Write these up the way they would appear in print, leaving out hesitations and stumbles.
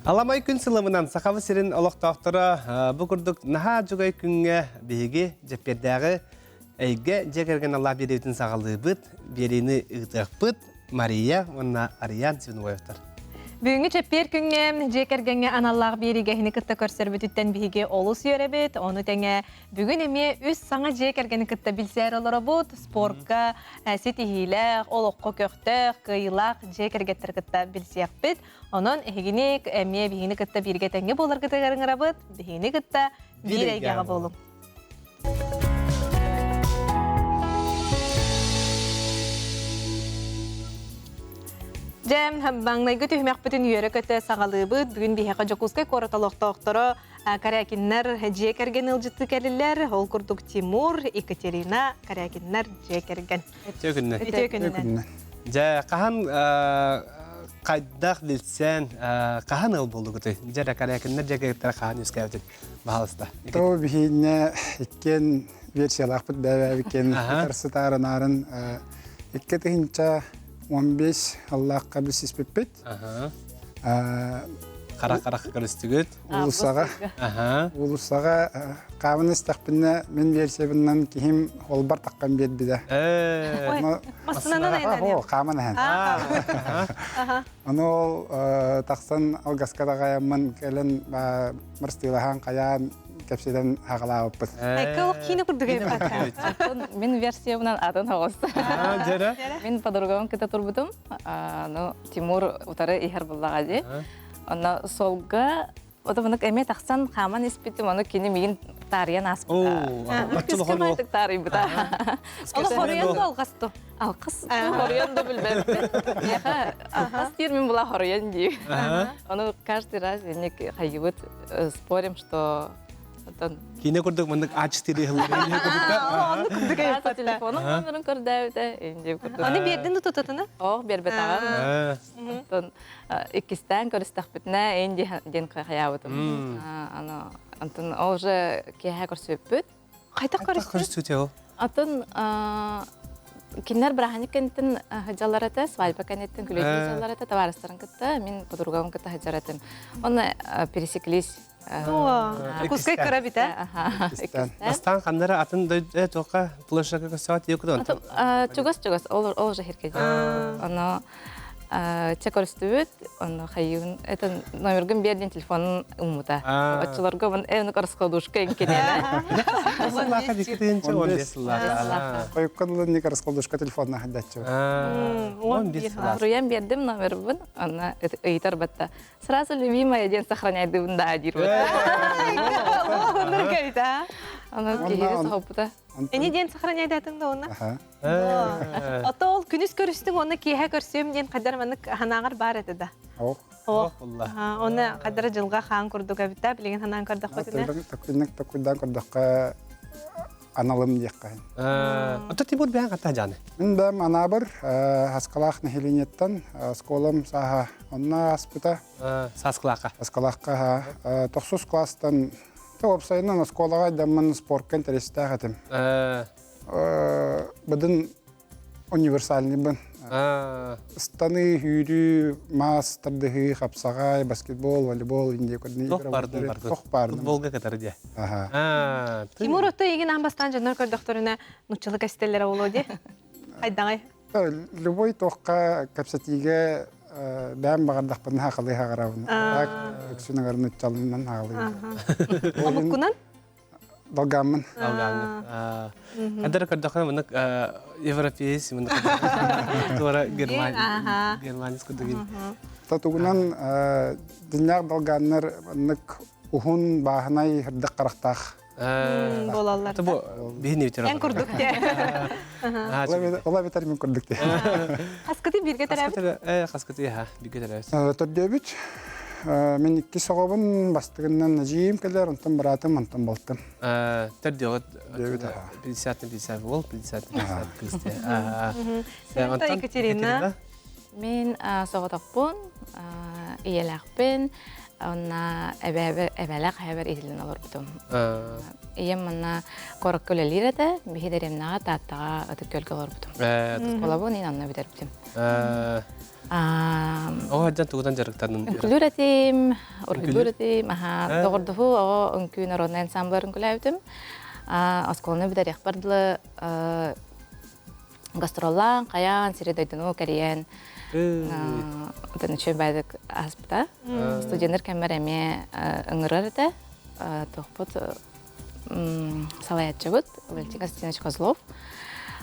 Аламай күн сылымынан сақавы серін олықтақтыра бұқырдық наға жүгай күнге бейге жеппердағы әйге жекерген Алла берейтін сағалды бұд, берені ұғдық бұд, Мария, онна Ариан сүйін ойықтыр. Бүгінгі чеппер күнге жекергенге аналлағы берегені кітті көрсер бүтіттен бейге олу сүйері бет. Оны тәңе бүгін еме үз саңа жекергені кітті білсер олары бұд. Спортқа, сетихилі, олыққы көқтіқ, қиылақ жекергеттір кітті білсек бет. Оның әйгенек әме бейгені кітті берге тәңе болар кітті ғарыңыра бұд. Бейгені кітті берегеға болым. Жем баңнайгы түймек бүтін үйері көті сағалы бұд. Бүгін бейхеға жокускай кораталықтақтыры Карякиннер жекерген ұлжытты кәлілер. Ол күрдік Тимур, Екатерина Карякиннер жекерген. Өтеукіннен. Жа қахан қайдақ білсен қахан ұл болу күті? Жара Карякиннер жекергеттер қахан үскәудің бағалысында? Тоу бейіне еккен версиялақ бұд бәбәбі кен қарсы тарынарын екке тігінші 15 Allah'a bir ses pepet. Kara karıştıgıt. Ulusağa kavun istakbinne men versiyonundan kihim holbar takkan bir de. Masına ne yani? O kavun hen. Onu taksan algaskada kayamman kelen mırstilahan kayan Kapsiden haqalağıp bud. Kıl kini kurduk ev Мен версиямнан атын хавасты. Жара? Мен подругам кете турбутум. Тимур утары ихер буллагади. Ана солга отомнук эме таксан хаман испитим аны кини мигин тариян аспыта. Атчылыгын ол. Тарий бута. Ол хорыян да алғасты. Алқыс хорыян да билбем. Яха алқыс дир мен була хорыян ди. Аны каждый раз эне хайыбыт спорим, что Kine kurduk mındık aç tiri hılları. Onu kurduk ev Asa telefonun номерин көрдөбүтө инде курдук. Аны бердин тутатыны? О, бербет агам. Тон икистен көрүстөкбүтүнө инде ден каябытым. Аны антын уже кеха көрсөппүт. Кайта көрүстү? Атын кинер браханикентин хаджаларата, свадьба канеттин күлөйдү жаларата товарыстарын кытта, мен подругам кытта хаджаратын. Оны пересеклись. Кускай карабита? Астан қандары атын тоққа площадка көсөт екудон. Чугас, ол же херкеде. Оны чекорстубут, оны хайын, это номерген берден телефонын умута. Отчыларга мен эвны карскалдушка энкенене. Лака дикетенче 15 лака. Койконлы не расколдушка телефонна хаддачу. 15 лака. Руян бердим номербын, она ыйтар батта. Сразу любимая ден сохраняйды бунда адир. Оны кайта? Она киһире сахапта. Эне ден сохраняйды атыңда оны? Ата ол күнүс көрүстүң оны киһе көрсөм ден кадар манык ханагар бар эти да. Оны кадары жылга хаан курдук абита билеген ханан көрдүк көтүнө. Такуйдан көрдүккө аналым дияққайын. Ата Тимур бәң қата жаны? Мен бәм анабыр Аскалақ нәхиленеттен сколым саха онна аспыта. Сасқылаққа? Аскалаққа 9 класстан тоғып сколаға дәмін спортқа интересті әғатым. Бұдын универсальный бұн. Станы, хүрі, мастырдығы, қапсағай, баскетбол, волейбол, индия көрдіне. Тоқ бардың. Футболға катары де. Тимур отто еген амбастан жанар көрдіқторына нұтчылы кәстелері олу де? Қайдағай? Любой тоққа кәпсетіге бәм бағардақпын хақылы хағарауын. Өксінің арын ұтчалынан хағылы. Омыққынан? Долгамын. Қадары көрдіққан мұнық европейс, мұнық туара германис көрдіген. Татуғынан дүнияқ долганнар мұнық ұхын бағынай үрдік қарақтақ. Болалар. Ата бұл бейін өтер. Ән күрдік те. Ола бетер мен күрдік те. Қасқыты бірге тарабы? Қасқыты, бірге тарабыз. Төрдебіт. Мен 2 соғабын бастығынан жиым келер, онтан бұратым, онтан болттым. Төрдеғыт 50-50 бол, 50-50 кісті. Сәнті Екатерина? Мен соғытақпын, иеләқпін, онна эбелек хабар идилен олар бутум. Ием мана корак көлелир эте, бихидеремнага таттага атып көлгө олар бутум. Колабон ин анна битер бутум. О, хаджан тугудан жарыктанын. Инклюратим, оргидуратим, догордуху о онкү народный ансамбларын күләбитим. Осколны битер яхбардылы гастроллан, каян, сиредойдуну, кәриен. Одан үче байдык аспыта. Студенттер кәмбер әме ыңырар эте. Тоқпыт салаятчы бұд. Валентин Константинович Козлов.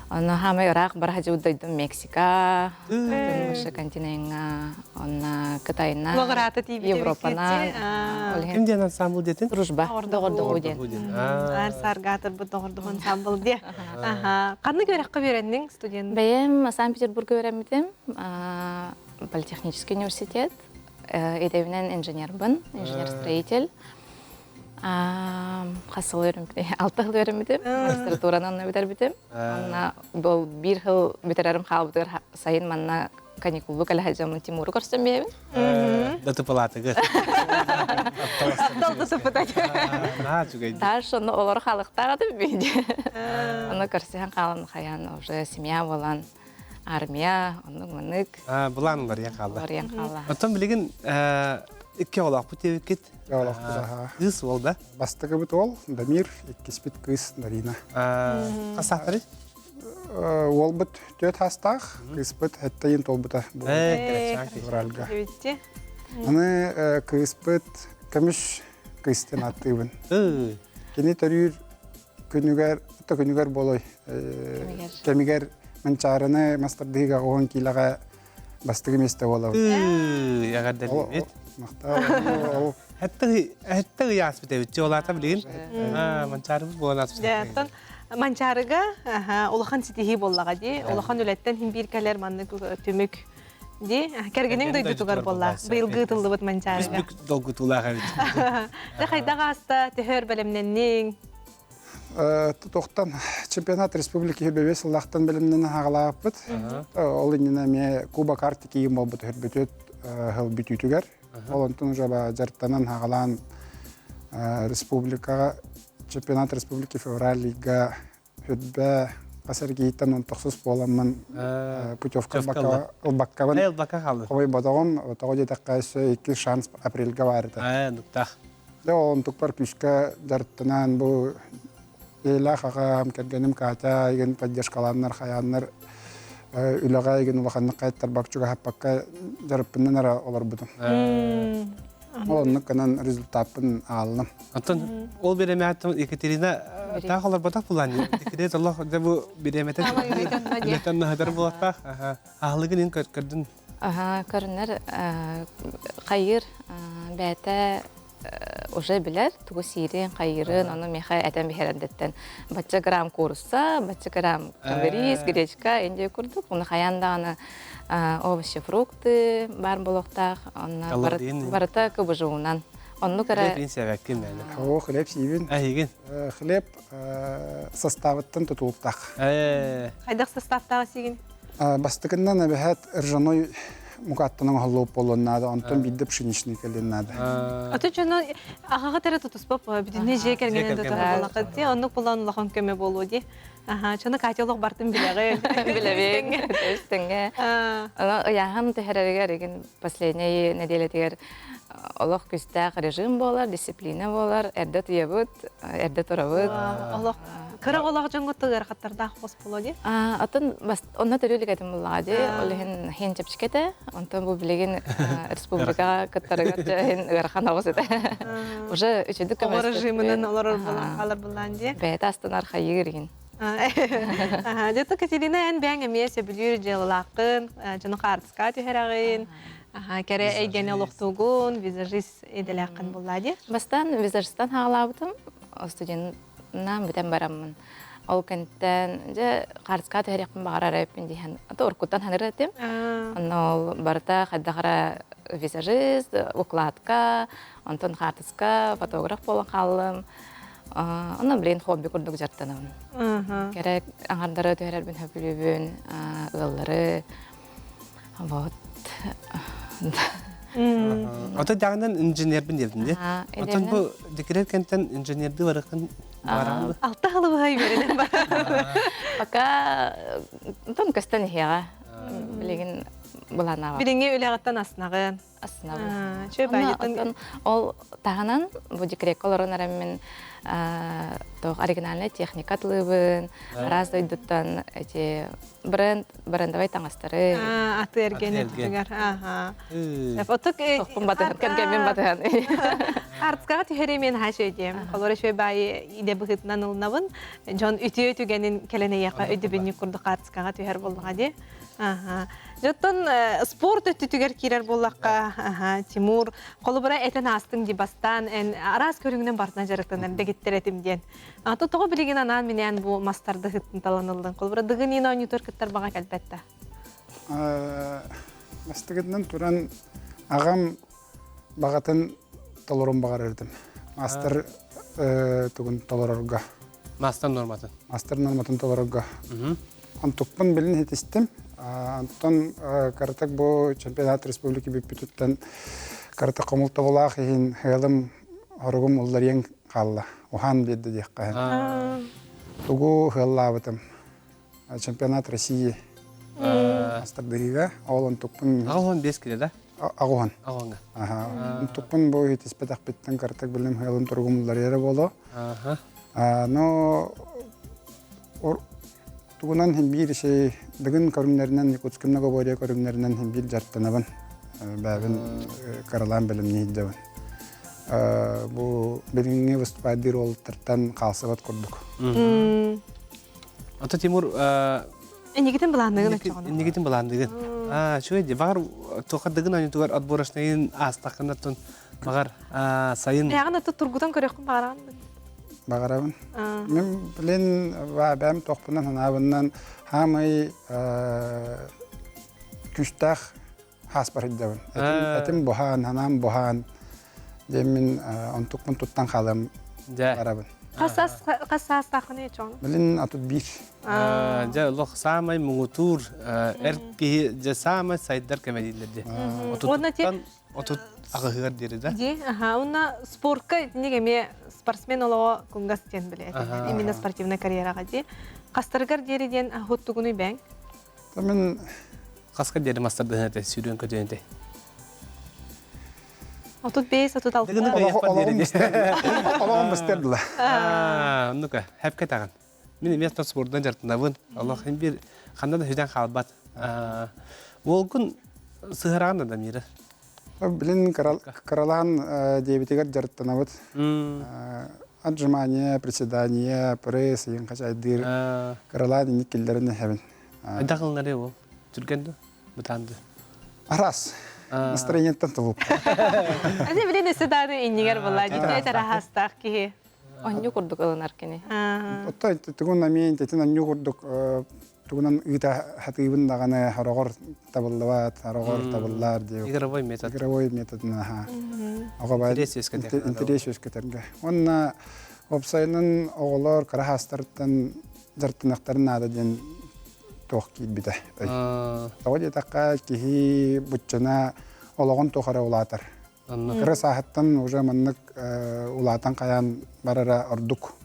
Оны хамай ырақ бар хажы ұдайдым Мексика, Мүші континенға, оны Қытайна, Европана. Кімден ансамбл детін? Дружба. Доғырдығы ден. Әр сарғатыр бұд доғырдығы ансамбл де. Қанны көрекқа береннің студент? Бәйім Санкт-Петербург'a öğrenmedim. Политехнический университет. Edevinen инженербін, инженер-строитель. Қасыл öğrenmedim, 6 yıl öğrenmedim. Магистратуранан бітер. Бұл 1 yıl бітірерім қал бітір сайын манна каникуллу кәлі Тимуру көрсем бейбін. Даты палатығы. Апталды сұпытады. Таш оны олар қалықтағы деп бейді. Оны көрсен қалын қаян, уже семья болан. Армия, оның мұнық. Бұланың бар, яқалды. Бар яқалды. Оттан білеген, үкі олақ бұт ебекет. Олақ бұт, Үс ол да? Бастығы бұт ол, Дамир, еккеспет қыз Нарина. Қасақтары? Ол бұт төт хастақ, қыз бұт әттейін тол бұта. Уралға. Аны қыз бұт көміш қызтен аттығын. Кені төрір күнігер болой. Кемігер Манчараны мастардыга 10 килога бастыгы месте болабы. Ягар дәлбет. Мактау. Хәтта яс бит жолата билген. Манчарыбыз болас бит. Дәтен манчарыга, улахан ситихи боллага ди. Улахан үлеттен хим биркәләр манны төмөк ди. Кергенең дойду тугар болла. Быелгы тылды бит манчарыга. Бик долгы тулага бит. Дә хайдага аста төһөр белемнәннең. Тоқтан чемпионат республики хөрбебес лахтан белемнен хагалап бит. Ол инне ме Куба карты кийим болбут хөрбөтөт хыл бүтүтүгөр. Олонтун жаба жартанан хагалан республикага чемпионат республики февраль лига хөрбө касаргийтан 19 боламын путевка баккабан. Бакка халды. Ой бодогон отого даккайсы 2 шанс апрелга барды. Нукта. Да он тукпар күшкә жартанан бу Эйла хагам кергеним ката иген поддержкаланнар хаяннар үлага иген улаханны кайттар бакчуга хаппакка жарыппыннан ара олар бутум. Онны канан результатын алным. Антон ол беремет Екатерина тахалар батак булан. Екатерина Аллах да бу беремет. Летен хадар булатпак. Ахлыгын көрдүн. Көрүнөр кайыр бәтә уже билер, тугу сирин, кайырын, оны меха әтен бихерендеттен. Батча грамм курса, батча грамм рис, гречка, энде курдук. Оны хаянданы овощи, фрукты бар болоқтақ. Барыта көбі жуынан. Onu kara o хлеб сивин. Хлеб составыттан тутулуптак. Хайдак составтагы сигин. Бастыгыннан абахат ржаной мукаттанын халлоп болоннады, антон бидде пшеничный келеннады. Аты жана агага тара тутуспап бидине же кергенен тутар болакыт. Онук булан лахан көмө болу ди. Чана кателок бартын билеге. Билебең, төстеңге. Ана яхан тәһәрәгә реген последняя неделя тигәр Аллах күстәк режим болар, дисциплина болар, әрдә тиябыт, әрдә торабыт. Аллах кырыгылак жыңгыттыгар хаттарда хос болоди. Атын онна төрөлүк этим булады. Олен хен чепчикете, онтон бу билеген республика каттарга хен гархан авызыды. Уже үчүдүк режиминен алар булан ди. Бәт астанар хайыргин. Дето Катерина эн бәң эмесе билүр жыллакын, жана картска төһәрәгин. Кәре әйгене лоқтугун, визажист еделәқін болады? Бастан визажистан хағалабытым, студентнан бітен барамын. Ол кәнттен қарысқа тәрекпін бағарар әйпін дейін. Аты оркуттан ханыр әтім. Ол барыта қаддағыра визажист, укладка, онтон қартысқа, фотограф болын қалым. Оны білейін хобби күрдік жаттанымын. Кәрі аңғардары төхәрбін хөпілібін, ұғылары. Вот. Ото дағынан инженер бін дердің де? Ага, Отон бұл декерер кенттен инженерді барықын барағын. Алты халы бұғай береден бар. Пока тонкостан хега. Билеген буланага. Біріңе өліғаттан асынағын. Асына. Чөй байытын. Ол тағынан бу декрет колорон араммен тох оригинальная техника тылыбын, раз дойдуттан эти брендовый таңастары. Аты әргені түгер. Отық... Тоқпын батыған, кәргенмен батыған. Артысқаға түйеремен хаш өйдем. Қолары шөй байы иде бұғытынан ұлынабын. Жон үті өтігенін келіне яқа өйді бінні күрді артысқаға түйер болдыға де. Жоттон спорт өтті түгер керер болаққа, Тимур, қолы бұра әтін астың дебастан, араз көріңінен бартына жарықтан әрді кеттер әтімден. Аты тоғы білеген анан менен бұл мастарды ғыттын таланылдың. Қолы бұра дығын ена өнітөр күттер баға кәлбәтті. Мастығыдынан тұран ағам бағатын толорын бағар өрдім. Мастер түгін толорырға. Мастер норматын. Мастер норматын толорырға. Антықпын білін хетістім. Антон каратак бу чемпионат республики биппитуттан каратак комулта болақ ехин хелым хорогум уллариян қалла. Ухан бедді дек қайын. Тугу хеллабытым. Чемпионат России астардыгига. Ол антықпын... Ағуан бес келе, да? Ағуан. Ағуанға. Антықпын бу хетіспетақ беттен каратак білім хелым тургум улларияра болу. Но... Тугунан химбир şey дыгын көрүмнәреннән Якутскымна Гобория көрүмнәреннән химбир жарттанабын. Бәбин каралан белемне иддебин. Бу белгенге выступайдыр олтыртан калсыбат курдук. Ата Тимур Негетин буландыгын очогон. Негетин буландыгын. Шуйди бар тоқадыгын анютугар отборашнайын астакыннатын багар сайын. Ягына тургудан көрөккүн барган. Бағарабын. Мен білен бәм тоқпынан ханабынан хамай күштақ хас бар еддебін. Әтім бұхан, ханам бұхан. Демін онтықпын тұттан қалым барабын. Қасас тақыны ечоң? Білен атыт бір. Жа лох самай мұңытур, әркеге жа самай сайдар кәмәдейлерде. Отут ағығығар дері да? Де, онна спортқа негеме спортсмен олығы күнгас тен біле. Именно спортивный карьераға де. Қастырғар деріден хоттығыны бәң? Мен... Қасқа дері мастардың әті сүйрен көтенде? Отут бейс, отут алты. Олағын бұстерділі. Оннука, әпке тағын. Мен место спорттан жартынабын. Аллахын бір қанда да сөйден қалбат. Ол күн сығыраған да мері. Блин, каралан диабетигар жарттанабыт. Отжимания, приседания, пресс, ең қачайдыр. Каралан инек келдерін әбін. Айдақылыңары ол? Түргенді? Бұтанды? Арас. Настроениеттен тұлып. Әзі білен өсі дады иннегер бола. Жүйті әтара хастақ кейі. Оню курдук ылын аркені. Оттой, түгін амен, тетін оню курдук. Тугунан ыта хатыбын даганы харогор табыллабат, харогор табыллар деп. Игровой метод. Игровой методына ха. Ага бай. Интерес өскөтөргө. Онна опсайнын оголор карахастыртан жартынактарын ада ден тох кийбите. Тавади такка кихи бутчана ологон тохара улатар. Кыры сааттан уже маннык улатан каян барара ордук.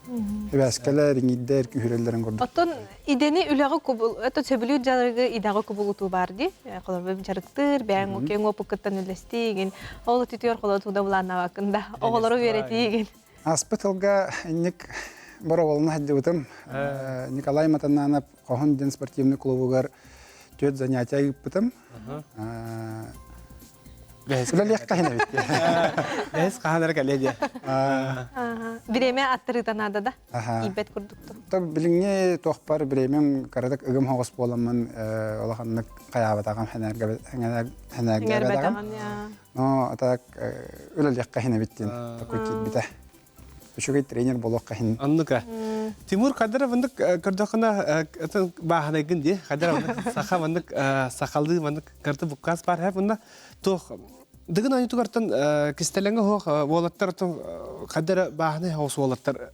Эбәскәләр, иңиддәр, күһүрәләрен күрдек. Оттон идени үләгы күбул, ото сөбүлү жарыгы идагы күбулуту бар ди. Колор жарыктыр, бәң окен опуккаттан үлестиген. Ол титер колор туда булана вакында. Оголору беретиген. Аспиталга инник бороволна хаддыбытым. Николай Матананов Кохон ден спортивный клубугар төт занятия гыппытым. Үләлек кайна бит. Бәс каханар каледе. Биреме аттырыдан адада. Ибет курдукту. Тап билиңне тохпар биремем карадак ыгым хогос боламын, олаханнык каябатагам ханарга. Но атак үләлек кайна биттен такой кит бите. Үшүгей тренер болок кайын. Аннука. Тимур Кадыров ындык көрдөкына баһанайгын ди. Кадыров саха мындык сакалды мындык кырты буккас бар һәм унда тох дыгын аны тугартан кистеленге хох волаттар Кадыр баһаны хос волаттар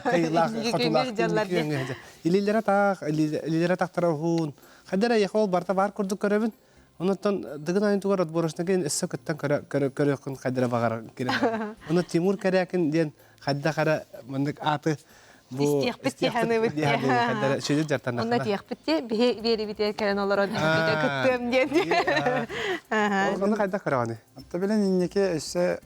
кайла хатулак. Илилера тактарахун. Кадыр яхол барта бар курдук көрөбүн. Онотон дыгын айын тугар отборосына кейін эссө көттен көрөкін қайдыра бағар керек. Оны Тимур Кәрәкін ден қайда қара мындық аты Истиях бітте ханы бітте. Сөйлет жартан Онна тиях бітте, бері бітер кәрен олар күттім ден. Оны қайда қарағаны? Атта білен иннеке эссе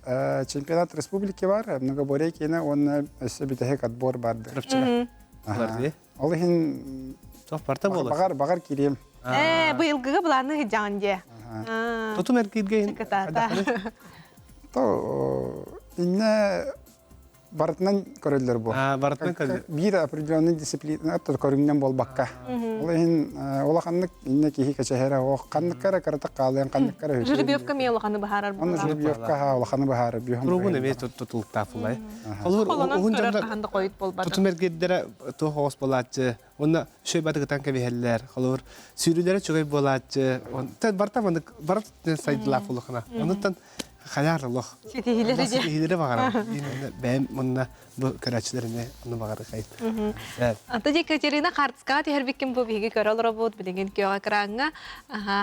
чемпионат республики бар, многоборье кені, оны эссе бітехек отбор барды. Тұрыпчыға. Олар де? Ол хин Тоқ барта болыр. бағар кирем. Бұйылғығы бұланы жан де. Тотум әркейдген. То инне барытынан көрөлдөр бу. Барытынан көрөлдөр. Бир определенный дисциплина аттыр көрүнгөн бол бакка. Ол хин олаханнык инне кихи кечехера о канныккара карата калын канныккара хөсө. Жеребьевка мелоханы бахарар бу. Аны жеребьевка ха олаханы бахары бүйөм. Пробуны ме тутулуктаа фулай. Колонан көрөр каханды койут болбады. Тутум әркейдері то хоос болатчы. Оны шөй батыгытан кебехеллер. Холор сүйрүлері чөгөй болатчы. Барта мандык барат сайдылаа фулухана. Онуттан Халяр лох. Сетихилери де. Сетихилери бағара. Бәм мұнна бұл көрәтшілеріне оны бағары қайт. Anta Екатерина Қартысқа тәрбеккен бұл бейге көрілер бұд білеген күйеға қыраңға.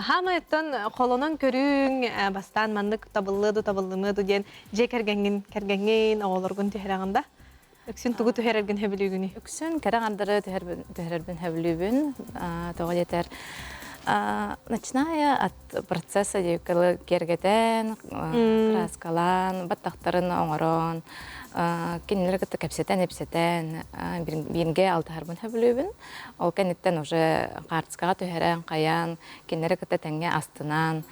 Хамайттан қолынан көрің бастан мандық табылымыды ден же кәргенген оғылырғын түйерағында. Өксін тұғы түйерерген хөбілігіні. Үксін кәрағандары түйерербін хөбілігін тоғы етер. Начиная от процесса кергетен, краскалан, баттақтарын оңырон, кенелер кітті кәпсетен, епсетен, бейінге алты харбын хөбілігін. Ол кәнеттен уже қартысқаға түйерен, қаян, кенелер кітті тәңге астынан.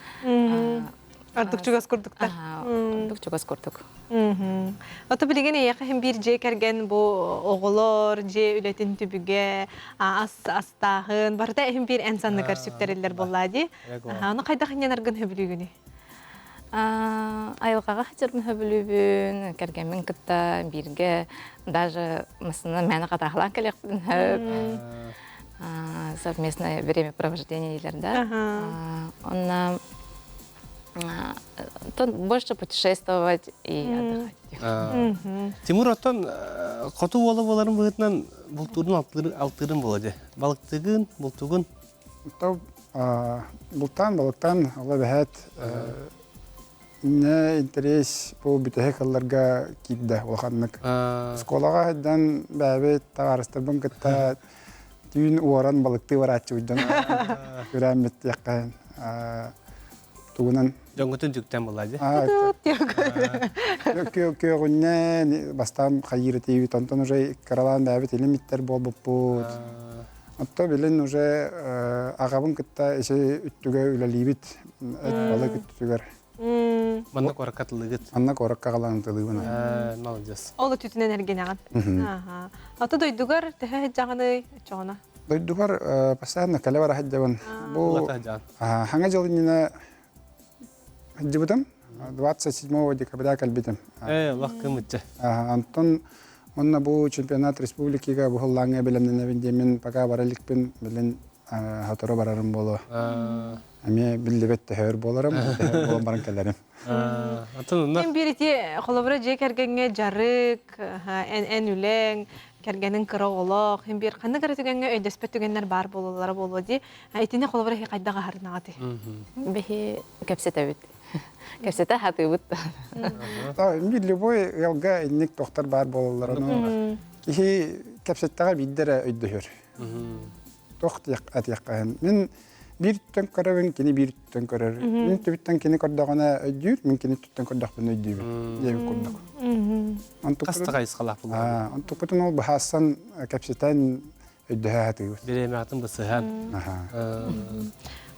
Ардық жүгіз күрдіктар. Ардық жүгіз күрдік. Оты білеген еқі бір же кәрген бұл оғылыр, же үлетін түбіге, астағын, барда әйін бір әнсанны көрсіктерелер болады. Оны қайда қанен арғын хөбілігіні? Айылғаға қачырбын хөбілігін, кәргенмен күтті бірге, даже мысыны мәні қатағылан кәлекпін хөп. Совместное время провождения елерді. Онна тут больше путешествовать и отдыхать. Тимур оттан қоту оларын бұғытынан бұлтырын алтырын болады. Балықтығын, бұлтығын? Бұлтан, балықтан ола бәхет инне интерес бұл бүтәхе қалларға кейді олғанлық. Сколаға әдден бәбет тағарыстырбын күтті түйін уаран балықты варатчы ұйдан көрәмет яққайын. Тугунан жоңгутун жүктен болады. Көгүнне бастам хайыры тиви тонтон уже каралан бәбет элемиттер болбуппут. Отто билин уже агабын кытта эше үттүгө үлелибит балы күттүгөр. Манна коракатлыгыт. Анна коракка калантылыгына. Молодец. Олы түтінен әрген ағын. Аты дойдугар тәхе жағаны чоғына? Дойдугар постоянно калевара хаджабын. Бу ханга жылынына хаджабытым. 27 декабря калбитим. Лах кымытчы. Антон онна бу чемпионат республикига бухаллаңа билемнен эвиндемин пока бараликпин билен хатора барарым болу. Ами билдебет тәһәр боларым, тәһәр болам баран кәләрем. Мен бирити холобра же кергенге жарык, эн үлең, кергенин кыра олок, hem bir кандай каратыгенге өйдөспөт түгеннер бар болулары болуди. Айтыны холобра кайдага харнагаты. Бехи кепсетебит. Кепсете хатыбыт. Та любой ялга инник тохтар бар болулары. Кихи кепсеттага биддере өйдөһөр. Тохт атыяккан. Мен bir tütten körövün kini bir tütten körör. Min tütten kini kordağına ödür, min kini tütten kordağına ödür. Diye kordağ. Kastığa iskalak bulur. Antukutun ol bahasan kapseten ödühe hatıyor. Biremeatın bısıhan.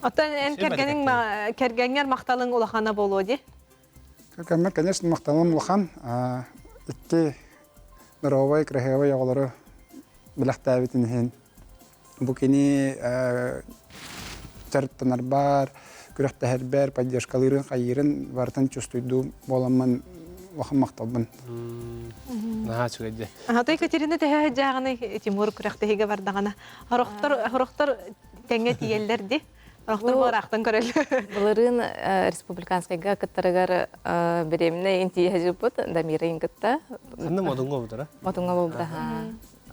Atan en kergenger maktalın ulahana boluğu. Kergenger, конечно, maktalın ulahan. İki Наровой, крахевой yağları bilahtabitin hen. Bu kini Тартанар бар, күрәхтәһәр бар, поддержкаларын хайырын бартан чувствуйду боламын вахан макталбын. Наха чугайды. Ата Екатерина тәһә жаганы Тимур күрәхтәһигә бардагана. Хорохтар тәңгә тиелләрди. Хорохтар барактан көрәләр. Буларын республиканскайга кыттарыгар беремне инти хәҗүпут дамирин кытта. Ханны модунга булдыра. Модунга булды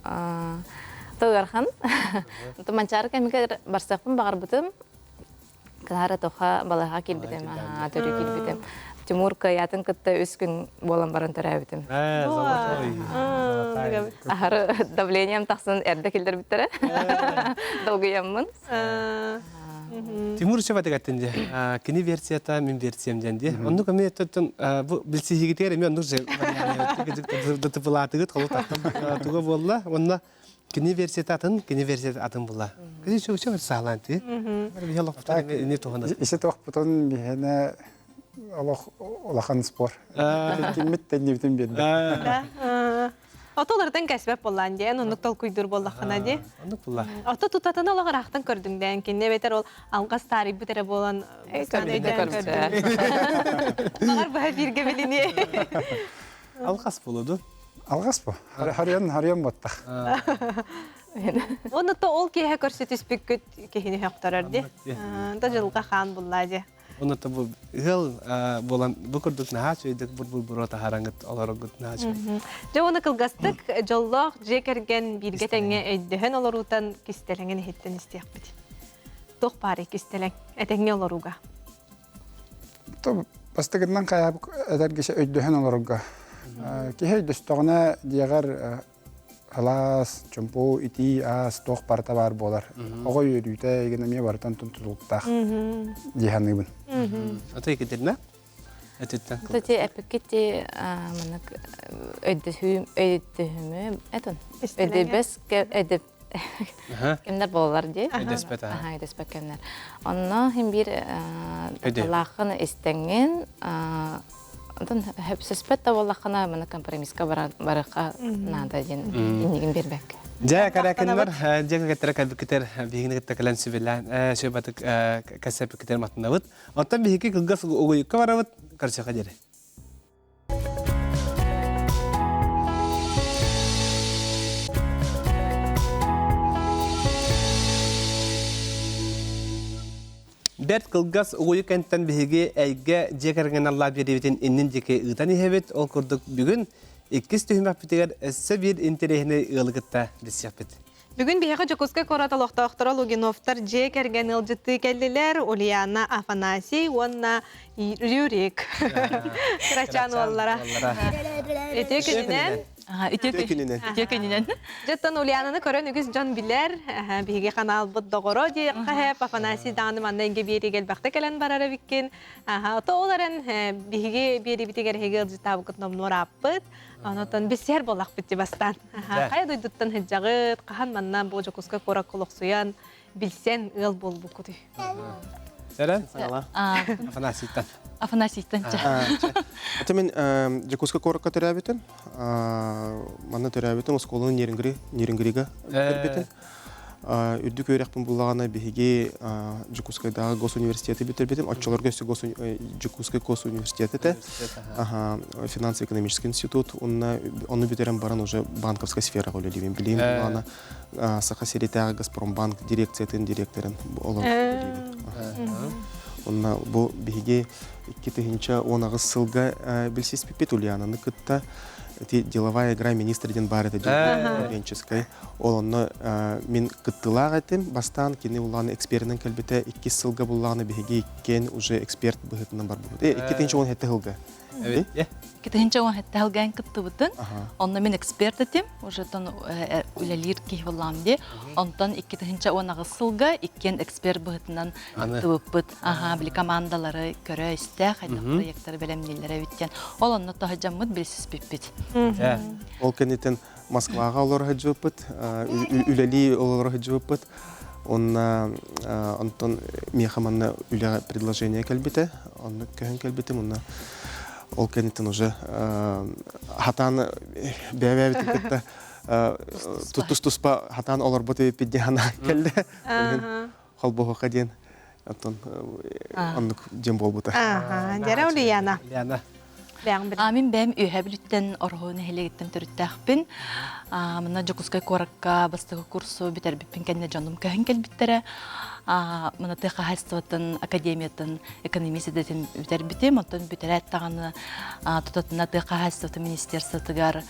ха. Тогархан. Томанчар кемге барсакпын багар бутым. Канара тоха балаға келбетем, төрі келбетем. Тимур каятын кытта үс күн болан барын төрәбетем. Ахары давлением тақсын әрді келдер біттірі. Долгыяммын. Тимур шева дегаттенде. Кини версията мен версиям денде. Онну каме тоттон бу билсизигитер мен онну же. Даты булатыгыт колотаттым. Туга болла. Онна кини версиятатын, кини версиятатын була. Кини чөчө сааланты. Бир ялык не тогана. Исе тоқ бутон бихене олахан спор. Киммет теннебитен берди. Отолардан кәсбәп болан ден, онук тол куйдур боллақына де. Онук була. Ото тутатын олағыр ақтан көрдіңден, кенне бетер ол алғас тарих бүтері болан Мағар бұға бірге біліне. Алғас болуду. Алғас бу. Хариян боттақ. Оны то ол кейе көрсетіс бүккіт кейіне хөқтарар де. Да жылға қан бұлла де. Оны та бу гыл болан букурдук нахач өйдүк бур хараңыт олорогут нахач. Же оны кылгастык жоллох жекерген бирге теңе өйдөһөн олорутан кистелеңен хеттен истияк бит. Тох пари кистелең этеңе олоруга. То бастыгынан каяп эдергеше өйдөһөн олорга. Кихей дөстөгөнө диягар халас, чомпу, ити, ас, тох парта бар болар. Огой үйрүйте егенеме бартан тунтулуктак. Диханыбын. Ата икетерне? Этеттен. Тати эпикети манак өйдөһүмө этон. Өйдөбес өйдөп кемнер болар ди. Өйдөспет. Өйдөспет кемнер. Онно хим бир лахын истенген Антон хөпсөспет та воллахана мына компромисска баракка нада ден иннигин бербек. Жа каракенлер жегеттер калбикетер бигинегетте калан сибелан шөбатык касапикетер матнабыт. Оттан биһики кылгас огойукка барабыт карчака жере. Берт кылгас уйук энттен биһиги әйге жекерген Алла беребитин иннин жеке ыытан ихебит. Ол курдук бүгүн 2 төһүмәк битигер эссе бир интерехне ылгытта бисяпбит. Бүгүн биһиги Жокуска кораталоқтоқтора Лугиновтар жекерген ылжыты келдилер. Ульяна Афанасий, онна Рюрик. Крачан оллара. Этекинен Үтекенинен. Жеттан Ульянаны көрөн үгіз жон билер, биһиги канал бұддоғыро де қахеп, Афанасий дағаны манда инге бері келбақты кәлін барары біккен. Ото оларын биһиги бері бітігер хеге ылжыта бұқыт номнор аппыт. Онотан бисер болақ бітті бастан. Қай дойдуттан хеджағыт, қахан маннан бұл Жокуска қора қолық білсен ыл бол бұқыды. Сәрән? Афанасийтан. Афанасийтан. Это мен Жокуска коракка төрәбитен. Мана төрәбитен осколын нерінгірига төрбитен. Үрдік өйрәқпін бұлағана бігі Жокускайдағы госуниверситеті бітірбетім. Отчыларға өсі Жокускай госуниверситеті. Финансово-экономический институт. Оны бітерен баран уже банковская сфера ғолы дейбен. Білейм бұлағана Саха-Серетағы Газпромбанк дирекциятын директорын олар дейбен. Онна бұл бігі 2010 сылға білсіз пипет Ульянаны күтті. Это деловая игра министрден бар это управленческая. Онно мен кыттылар этим бастан кини уланы экспертнен келбете 2 сылга булланы биги кен уже эксперт быгытынан бар бу. 2-нче он хетте хылга. Кетенче он хетте хылган кытты бутын. Онно мен эксперт этим, уже тон үлелир ки булламды. Онтан 2-нче он агысылга 2 эксперт быгытынан тыбыппыт. Били командалары көрө исте, хайда проекттер белемнелере биттен. Ол онно тахажаммыт билсиз биппит. Ол кенетен Москвага олар хаджыппыт, үлели олар хаджыппыт. Онтон мехаманна үле предложение келбите, онны көн келбите мунна. Ол кенетен уже хатан бәбәбит кытта тутус-туспа хатан олар боты пиддихана келде. Холбого каден. Онтон онны дем болбута. Жара Ульяна. Мен бәм үйәбіліттен орғуыны хелегеттен түріттәқпін. Мына Жокускай коракка бастығы курсу бітер біппін кәнне жоным кәхін кәлбіттері. Мына тыға хайстыватын академиятын экономисидетін бітер бітем. Онтан бітер әттағаны тұтатына тыға хайстываты министерствотығар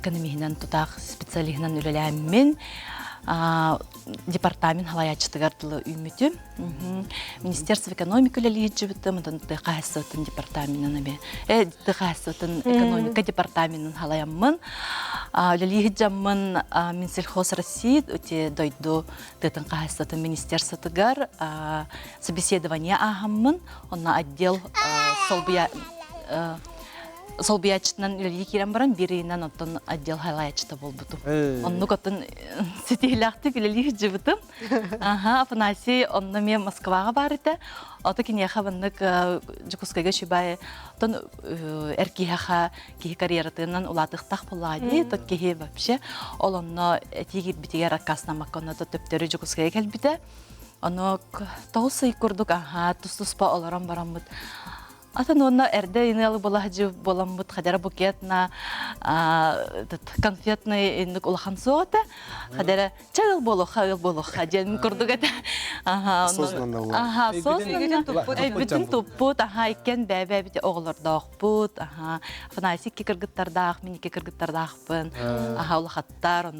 экономихінен тұтақ специалихінен үлеләммен. департамент халаячтыгар тылы үмүтү. Министерство экономики үлелиһиджи битем, ТХС-тын департаментын бе. ТХС-тын экономика департаментын халаяммын. Үлелиһиджаммын Минсельхоз России өте дойду тытын КХС-тын министерствотыгар собеседование ахаммын. Онна отдел Солбиячтынан үлелиһи кирен баран биринен оттон отдел халаячта болбутум. Онну коттон сетилахты үлелиһи бутум. Афанасий онна мен Москвага барыта. Ото кинеха баннык Жукускайга шибай тон эркиха ки карьератынан улатыктак булады. То кихи вообще олонно тигир битигер акасна макконно төптөрү Жукускайга келбите. Оно тосы курдук тустуспа оларан барамбыт. Атын онна эрде инелы болахжы боламбыт хадара букетна конфетный индик улахан соата хадара чагыл болоха жен курдук эте. Бүтүн туппут иккен бәбә бите оглордоокпут. Афанасий киргиттардаак, мини киргиттардаакпын. Улахаттар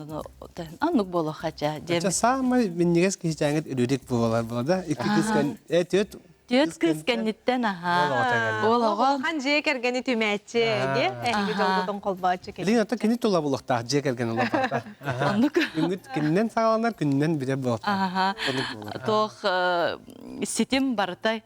аннук болоха жен. Самый миннигес кичәңет үрүрек булалар. Ике кызган өтөт Төт кызгенниттен Олого хан жекергени түмәтче, ге? Әйге жолдон колбачы келе. Лин ата кини тула булакта, жекерген улакта. Күнгүт киннен сагаланар, күннен бире булакта. Тох сетим барыта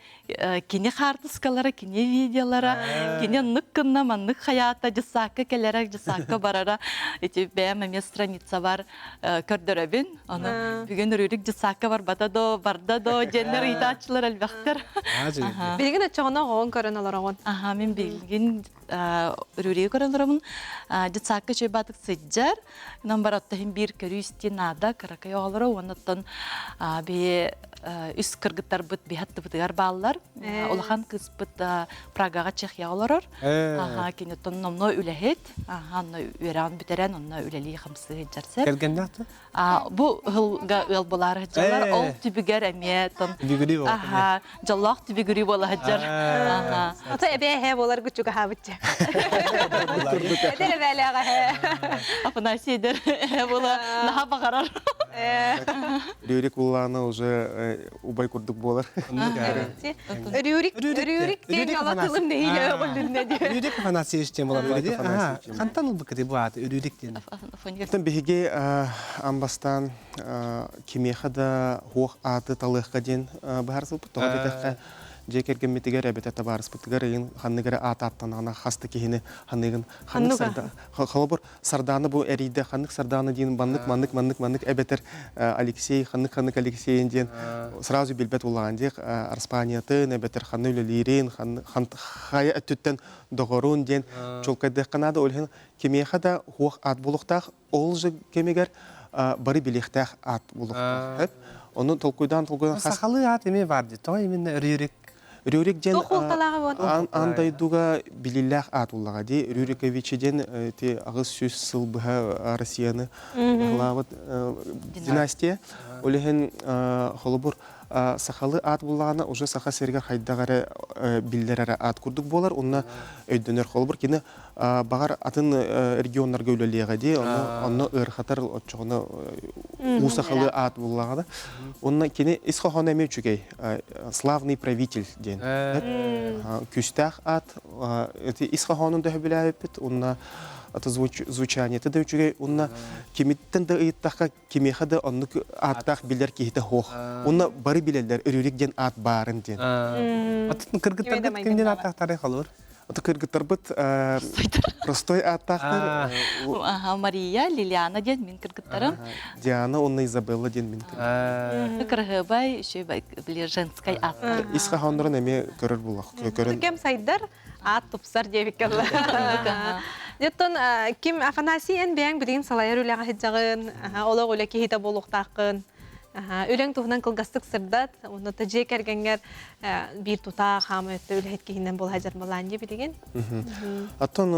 кини хартыскалары, кини видеолары, кини ныккынна маннык хаята жысакка келерек жысакка барара. Эти бәмәме страница бар көрдөрөбүн. Аны бүгүн үрүрүк жысакка бар батадо, бардадо, жендер итачылар албактар. Билген ачагына гон көрөнөлөр. Мен билген үрүрү көрөнөрмүн. Жысакка чөбатык сыджар. Номер аттахин бир көрүстинада каракай оголору онуттан бе үс кыргыттар бут бихатты бутыгар баллар. Улахан кызбыт Прагага Чехия олорор. Кинеттон номно үлехет. Анна үран битерен, онна үлели хамсы жарсер. Келгенде аты? Бу хылга ыл болар жалар, ол түбігер әметон. Түбігүрі бол. Жаллах түбігүрі бола жар. Ата эбе хэ болар күчүгө хабытчы. Эдер бәләгә хэ. Афанасийдер бола наха багарар. Рюрик улланы уже убай курдук болар. Рюрик тен алатылым нейле болдунда ди. Үрүрек Афанасий иштен болар биде. Кантан ул быкыды бу аты үрүрек ден. Тен биге амбастан кимехада хух аты талыхка ден барсыл бутога битекка жекерген метигер әбетә табарыс бутыгар ин ханныгара аттан ана хасты кихине ханныгын ханнык сарда халбыр сарданы бу эриде ханнык сарданы дин баннык маннык әбетер Алексей ханнык Алексей дин сразу билбет улаган дик Арспанияты әбетер ханны лирин хан хая әттен догорун дин чулкадә канада олхин кемехада хух ат булуктах ол же кемегер бары билехтах ат булуктах оны толкуйдан Сахалы ат эме барды. Той именно үрүрек. Рюрик ден Тохулталагы андайдуга билиллах атуллага ди Рюрикович ден те агыс сүз сылбыха Россияны глават династия олеген холобур сахалы ат буллагана уже саха серге хайдагары биллерара ат курдук болар онна өйдөнөр холобур кини багар атын регионнарга үлелеге ди онно ырхатар отчогоно усахалы ат буллагана онна кини исхохона мечугей славный правитель ден күстах ат эти исхохонун дөбүләбит онна аты звучание ты даючугей онна кимиттен да ыйттахка кимехада онну аттах билер кихите хох онна бары билерлер үрүрик ден ат барын ден Атын кыргыттар кимден аттактары халыр? аты кыргыттар бит простой аттахтар Мария, Лилиана ден мин кыргыттарым. Диана онна Изабелла ден мин Кыргыбай, еще били женской ат. исхохондрон эме көрөр булак көрөн кем сайдар ат тупсар дебиккалла. Деттон ким Афанасий эн бәң бидин салайыр үләгә хиҗагын, олог үләки хита булуктакын. Үләң туһнан кылгастык сырдат, уны тәҗә кергәнгәр бир тута хамы үләһет киһиннән бул хаҗар булан ди билеген. Аттон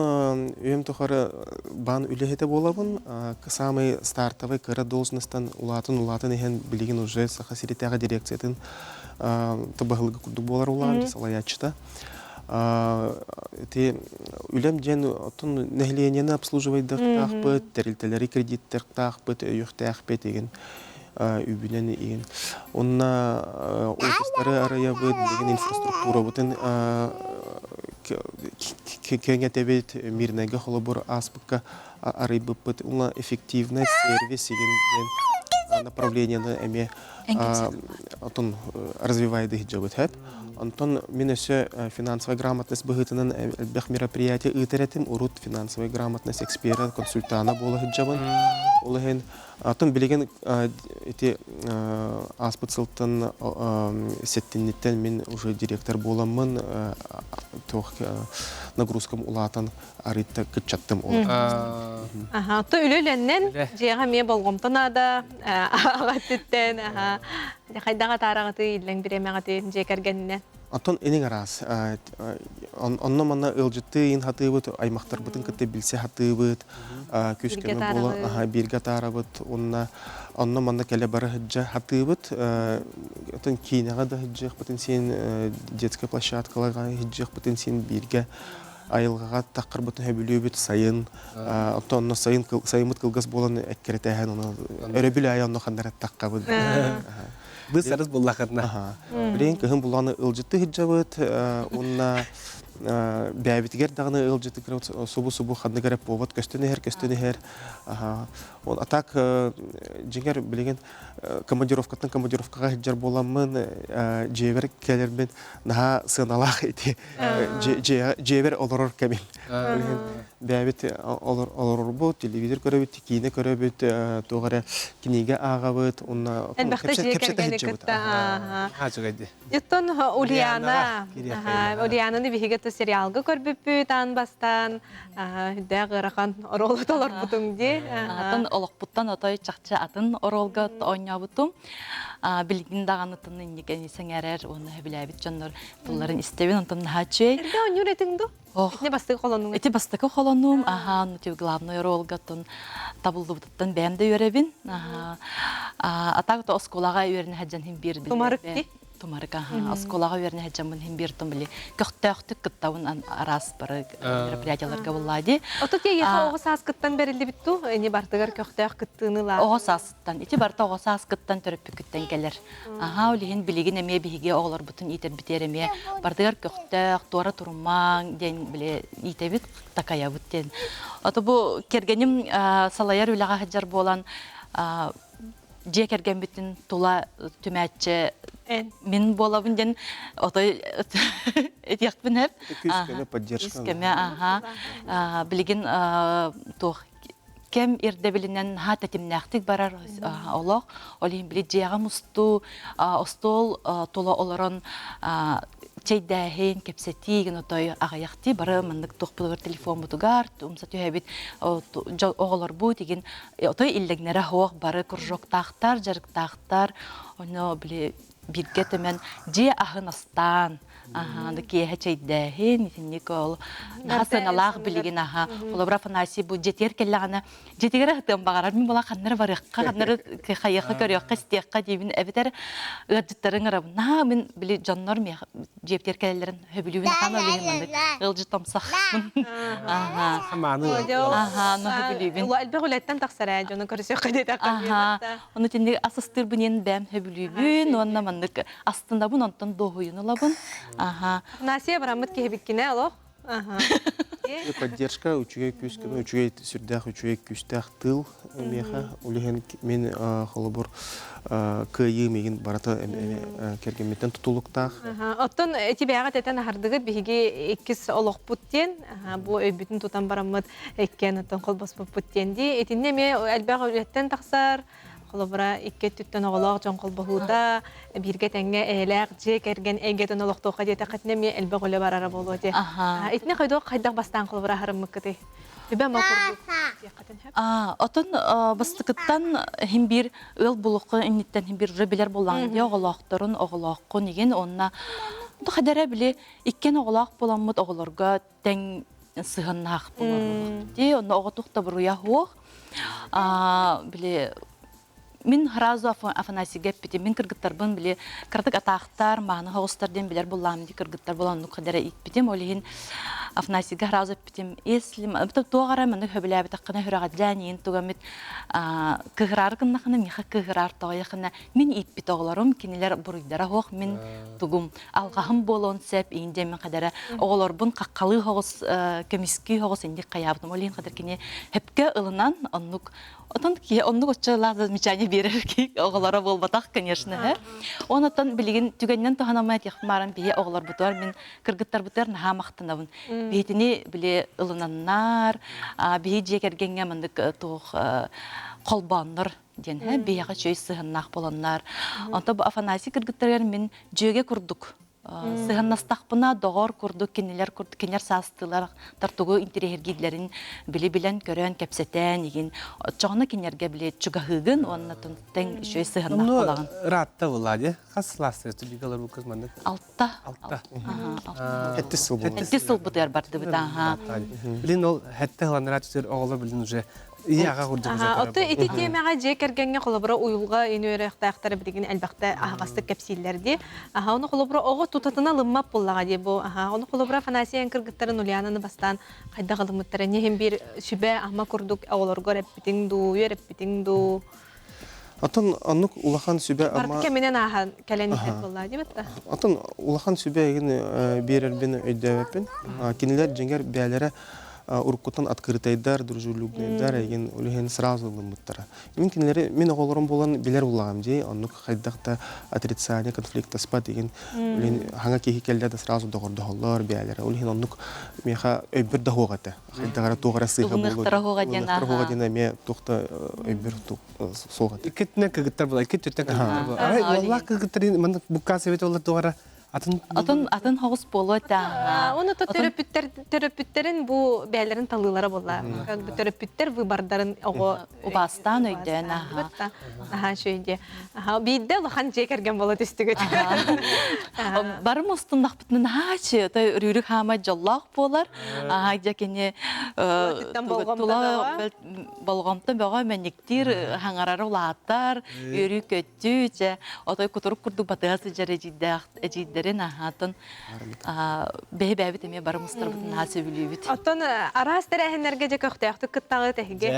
үйем тухары бан үлехете болабын, самый стартовый кыра должностан улатын ехен билеген уже сахасиритяга дирекциятын табахылыгы курдук болар улан, салаячыта. Те үлем ден отын нәхленені обслуживайдық тақпыт, тәрілтелері кредиттер тақпыт, өйіқтәқпет деген үбінен еген. Онна офистары арая бұд, деген инфраструктура бұтын кеңетебет мирнеге қолы бұр аспыққа арай бұппыт. Онна эффективный сервис еген направлениені әме отын развивайды хиджабыт хэп. Антон минесе финансовая грамотность быгытынан бэх мероприятие ытеретим урут финансовая грамотность эксперта консультана бола хиджабын. Олеген атын билеген эти аспыцылтын сеттинниттен мен уже директор боламын тох нагрузкам улатан аритта кытчаттым ол. То үлөленнен жега ме болгомтон ада агаттен кайдага тарагаты илен биремагаты жекергенне. Антон энең арас. Онно мана ылжытты ин хатыбыт, аймактар бытын кытты билсе хатыбыт, күскеме бола, бирге тарабыт, онно мана келе бары хыджа хатыбыт, атын кинега да хыджак бытын сен детская площадкаларга хыджак бытын сен бирге айылгага таккыр бытын хөбүлүбүт сайын, онно сайымыт кылгас болан эккеретеһен оны өрөбүл аянно хандарат таккабыт. Біз сарыз боллақытна. Білейін көхін бұланы ылжытты хиджабыт, онна бәбітігер дағыны ылжытты кіріп, субу-субу қадны кәріп повод, көстіні-хер. Атак жеңер білеген командировкаға хиджар боламын, жевер кәлермен наға сыналақ еті, жевер олырыр кәмін. Бәбіт олырыр бұл, телевизор көрөбіт, кейіне көрөбіт, тоғары кенеге ағабыт, онна кепсеті хиджабыт. Юттон Ульяна бихигетті сериалға көрбіппі таң бастан, хүдді ғырақан оролы толар бұтың де. Атын олықпұттан отой чақчы атын оролға ойна бұтым. Білген дағаны тұнны неген есен әрер, оны біләбіт жонлар бұлларын істебен, онтым наға чөй. Әрді ойныр етіңді? Итне бастығы қолануң? Ити бастығы қолануым, оны главный оролға тұн табылды бұтыттан бәмді өребін. Атағы осколаға өрін әджан хем бір білді. Тумарық де? Тумарыка, осколаға өрін әджамын хем бір тұн білі. Көқтәқтік күттауын арас бары мероприятияларға болады. Отут егеға оғыз асқыттан бәрілді бітту? Не бартығар көқтәқ күттіні ла? Оғыз асқыттан. Ити барта оғыз асқыттан төріппі күттен келер. Олеген білеген әме бігі оғылар бұтын итер бітер әме. Бартығар көқтәқ, туара тұрмаң ден біле итебіт такая бұттен. Оты бұл кергенім салаяр үліға хаджар болан же керген бітін тула түмәтчі мен болабын ден отой етияқпын әп. Күскеме поддержка. Күскеме, білеген тоқ кем ирдебилинен ха тетимнәхтик барар олох олин били жега мусту остол тола олорон чейдәһен кепсетиген отой агаяхти бары мындык тохпулар телефон бутугар умса төһәбит оголор бу диген отой иллегнәре хох бары куржок тахтар жарык тахтар оно били бирге темен же ахынастан анда кие чейдәһен никол хасаналах билеген фотографанаси бу жетер келлагана жетегере хтым багарар мин була ханнар барыкка ханнар хайяка көрөккә стекка дибин эбетер ыдыттарын араб на мен били жаннар ме жетер келлерин хөбүлүбүн хана билген мында ылжы тамсах Саманы. но хөбүлүбүн Ула элбегулеттен тақсара жоны көрсөк кадета кабиятта. Оны тенде асыстыр бинен бәм хөбүлүбүн онна мындык астында бун онтон дохуюнулабын. Насия барамыт кебиккине алох. Поддержка учугай күскеме, учугай сүрдәх, учугай күстәх тыл меха. Улеген мен холобор кыйы меген барата кергеметтен тутулуктах. Оттон этибяга тетен хардыгыт биги иккис олох буттен, бу өйбүтүн тутан барамыт эккен оттон колбос буттенди. Этинне ме элбага үлеттен таксар Холобра икке түттен оголог жон колбохуда бирге теңге элек же керген эгетен олохтока дете катнеме элбе голе барара болот. Итне кайдо кайдак бастан колбра харымыкты. Бебе макурду. Отон бастыкыттан хим бир ыл булукка инниттен хим бир ребелер болган ди оголокторун оголокко неген онна хадара биле иккен оголок боламмыт оголорга тең сыгыннак болор ди онна оготукта буруя хох биле Мин сразу Афанасийге пити, мин кыргыттарбын биле, кырдык атақтар, маны хоғыстардан билер болам, ди кыргыттар болан нукадара итпитим, олихин Афанасийге сразу питим, если, туағара маны хөбіләбі таққына хүрағаджанин, туғамит кығырар кыннақына, миха кығырар тоғаяқына, мин итпит оғыларым, кенелер бұруйдара хоқ, мин туғым алғағым болуын сәп, иінде мен қадара оғыларбын қаққалы хоғыз, көміскі хоғыз инді қаябдым, олихин қадар кене хепке ылынан, оннук Отан ки онны гоччалар мичане берерки оглара болбатак, конечно. Онотан билген түгеннен тоханамайт яхмаран бие оглар бутар мен кыргыттар бутар наха мактанабын. Бетини биле ылынаннар, бие жекергенге мындык тох колбаннар ден, бияга чөй сыгыннак боланнар. Онта бу Афанасий кыргыттар мен жөге курдук. Сыгыннастақпына доғар күрді, кенелер састылар, тартуғы интерегергейлерін біле-білен көрен кәпсетен, еген жоғына кенерге біле чүгahыгын, онына түнттен үшөй сыгыннақ болағын. Ратта болады, қасыласы түбігалар бұл қызманды? Алтта. Әтті сыл болды. Әтті сыл бұтыр барды бұта. Білін ол әтті ғылан рат оғылы білін уже Ияға құрдық өзі. Оты ити темеға жекергенге қолыбыра ұйылға ені өріқтаяқтары білген әлбақты ағасты кәпсейлерді. Оны қолыбыра оғы тұтатына лыммап болаға де бұл. Оны қолыбыра Афанасиян кыргыттарын ұлиянаны бастан қайда қалымыттары. Нехен бір шүбе ағма құрдық ауыларға рәппетіңду, өрәппетіңду. Атын анық улахан сүбе ама... Барды кәменен ағын кәләнетер болаға де бітті? Атын улахан сүбе еген берербен өйдәвәппен. Кенелер жеңгер бәлері уркутан открытайдар, дружелюбныйдар, еген үлген сразу лымыттара. Мен оғылырым болан білер болағам дей, анық қайдақта отрицание, конфликта спад еген хаңа кейі келдерді сразу доғырды олар бәлері. Үлген анық меха өйбір дағуғаты. Қайдағара туғара сыйға болды. Ұлынықтары хоға ден. Ұлынықтары хоға ден, ме тұқты өйбір соғаты. Икетіне кігіттар бола, икет өттен кігіттар бола. Арай, олақ кігіттарын бұққа сөйті олар туғара Атын хоғыз болу да. Оны төрөпүттерин бу бәлерин талылары болла. Төрөпүттер выбардарын Убастан өйден. Шөйде. Бейді лохан жекерген болу түстігіт. Барым ұстындақ бүтмін хачы. Үрірік хама жоллақ болар. Жекене болғамтан бөға мәнектер хаңарары ұлаттар. Үрік өтті. Отой күтірік күрді батығасы жәрі әжейдерін ағатын бәйбәбіт әме барымыстыр бұтын хасы білубіт. Оттан арас тәрәхінерге жек өқтаяқты күттағы тәхіге.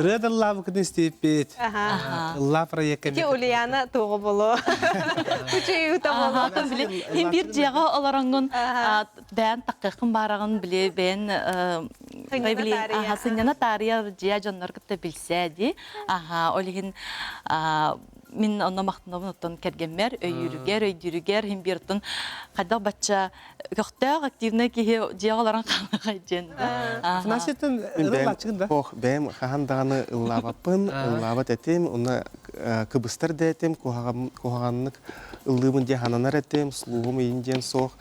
Рыд Аллабы күтін істейпет. Алла проекті. Ке Улияна туғы болу. Күчі үйіта болу. Хем бір жеға олараңын бән таққықын барағын біле бән сынjana тария жия жанлар күтті білсе де. Олеген Мен онна мақтынабын оттан кәргенмер, өйдірігер, хем бердің қайдақ батша көқтәғ активны кейі жиғаларын қаңға жен. Фнасеттен ұрылла чығында? Бәйім қағандағаны ұллабапын, ұллабат әтем, оны кыбыстар да әтем, қоғанлық ұллыбын де хананар әтем, сұлуғым үйінден соқ,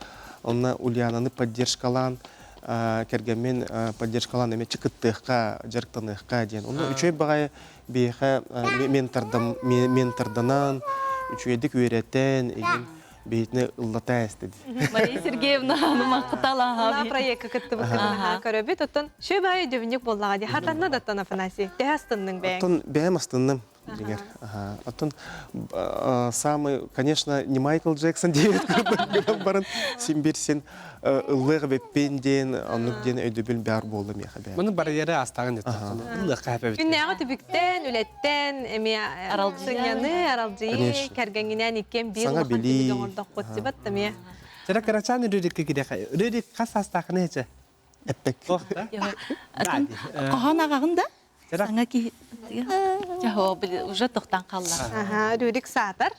оны Ульянаны поддержкалан, кәргенмен поддержкалан әме чықыттыққа, жарықтаныққа ден. Оны үшөй бағай бейхе менторданан, үшөйдік өйреттен, бейтіне ұллата әстеді. Мария Сергеевна, аныма қыталаға. Она проекты күтті бұқырына көрөбет, оттан шөй бәйі дөбінек болаға де. Хартанна даттан Афанасий, де астынның бәйін? Оттан бәйім астынным. Оттан самый, конечно, не Майкл Джексон дейін күрдің барын сен берсен ұллығы бәппенден, анықден өйдөбіл бәр болды меха бәйім. Мұның барьері астағын еді. Ұллыққа әпәбет. Күннәғы түбіктен, үлеттен, сыңяны, аралжıyı, кәргәңінен екен бір ұлған түбіген ордақ қотсы бәттім е. Жара қарачан үрірікке керек. Үрірік қас астағын ечі? Әппек. Қоған ағағын да? Саңа ки... Уже тоқтан қалла. Үрірік сатыр.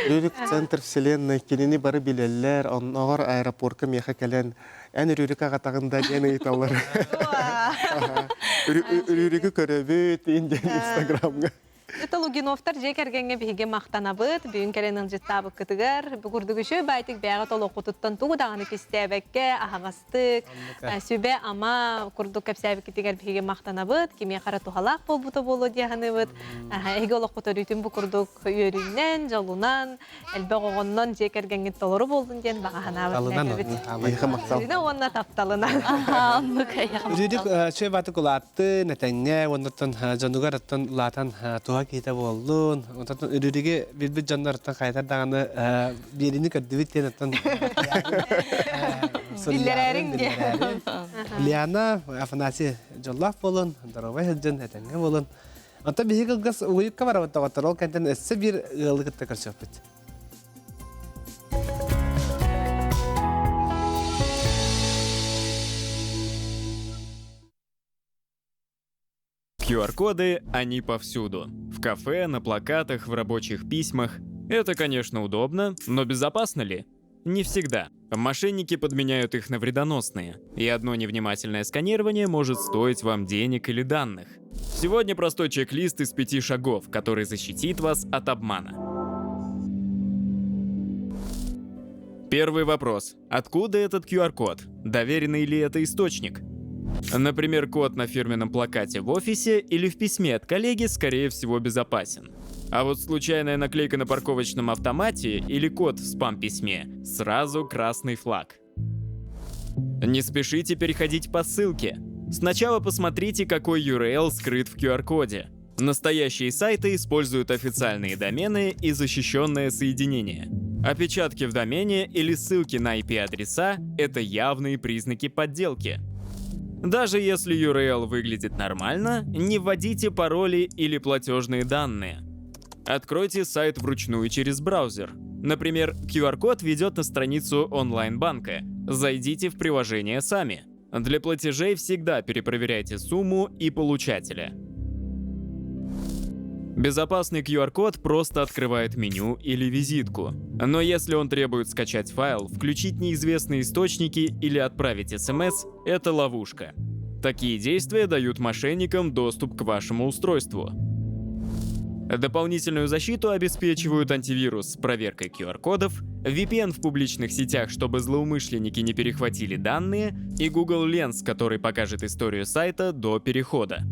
Үрірік центр вселенной кенені бары білелер, оңағыр аэропортқа меха кәлен ән үрірік ағатағында ден ұйталар. Үрірігі көрөбіт, инден инстаграмға. Это Лугиновтар жекергенге биге мактанабыт, бүгүн керенин жыттабы кытыгар, бүгүрдүгүшө байтык бяга толокутуттан тугудаганы кистебекке, ахагастык, сүбе ама курдук кепсебек китигер биге мактанабыт, киме кара тухалак болбуто болу дияганыбыт, эге олокуторүтүн бу курдук үйөрүннен, жолунан, элбе огоннон жекергенге толору болдун ден багаханабыт. Айха мактал. Сине онна тапталынан. Анны кая. Үрүдүк чөй баты кулатты, нетеңе, ондотон жонугар аттан латан туга кейте болдун. Ондотон үрүдүге билбит жондар аттан кайтар даганы берини көрдүбүт тен аттан. Биллерерин де. Лиана Афанасий жоллaf болун, дарабай хыджын нетеңе болун. Онта биһи кылгас уйукка барабыт тагаттар, ол кентен эссе бир ылгытта көрсөппүт. QR-коды, они повсюду. В кафе, на плакатах, в рабочих письмах. Это, конечно, удобно, но безопасно ли? Не всегда. Мошенники подменяют их на вредоносные, и одно невнимательное сканирование может стоить вам денег или данных. Сегодня простой чек-лист из 5 шагов, который защитит вас от обмана. Первый вопрос. Откуда этот QR-код? Доверенный ли это источник? Например, код на фирменном плакате в офисе или в письме от коллеги, скорее всего, безопасен. А вот случайная наклейка на парковочном автомате или код в спам-письме – сразу красный флаг. Не спешите переходить по ссылке. Сначала посмотрите, какой URL скрыт в QR-коде. Настоящие сайты используют официальные домены и защищенное соединение. Опечатки в домене или ссылки на IP-адреса – это явные признаки подделки. Даже если URL выглядит нормально, не вводите пароли или платежные данные. Откройте сайт вручную через браузер. Например, QR-код ведет на страницу онлайн-банка. Зайдите в приложение сами. Для платежей всегда перепроверяйте сумму и получателя. Безопасный QR-код просто открывает меню или визитку. Но если он требует скачать файл, включить неизвестные источники или отправить СМС – это ловушка. Такие действия дают мошенникам доступ к вашему устройству. Дополнительную защиту обеспечивают антивирус с проверкой QR-кодов, VPN в публичных сетях, чтобы злоумышленники не перехватили данные, и Google Lens, который покажет историю сайта до перехода.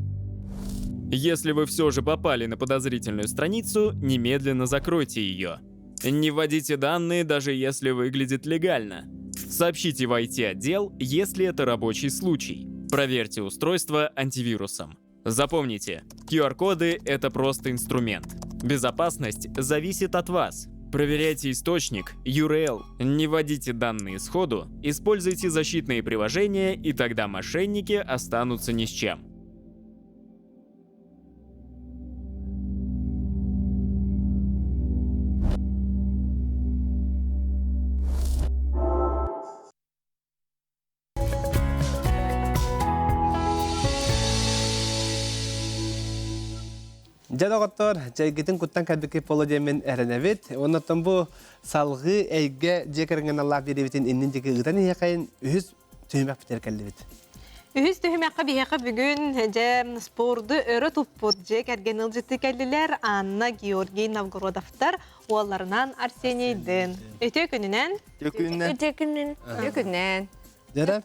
Если вы все же попали на подозрительную страницу, немедленно закройте ее. Не вводите данные, даже если выглядит легально. Сообщите в IT-отдел, если это рабочий случай. Проверьте устройство антивирусом. Запомните, QR-коды — это просто инструмент. Безопасность зависит от вас. Проверяйте источник, URL, не вводите данные сходу, используйте защитные приложения, и тогда мошенники останутся ни с чем. Жадағаттар, жайгетін күттен кәбікі полы демен әрінәвет. Оннаттан бұ салғы әйге жекерінген Allah беребетін иннен жеке ұғытан еқайын үйіз түймәк бітер кәлдебет. Үйіз түймәққа бейеқі бүгін жәм спорды өрі тұппыд жекерген ұлжытты кәлділер Анна Георгий Новгородовтар оларынан Арсенийден. Өте күнінен? Өте күннен. Жара,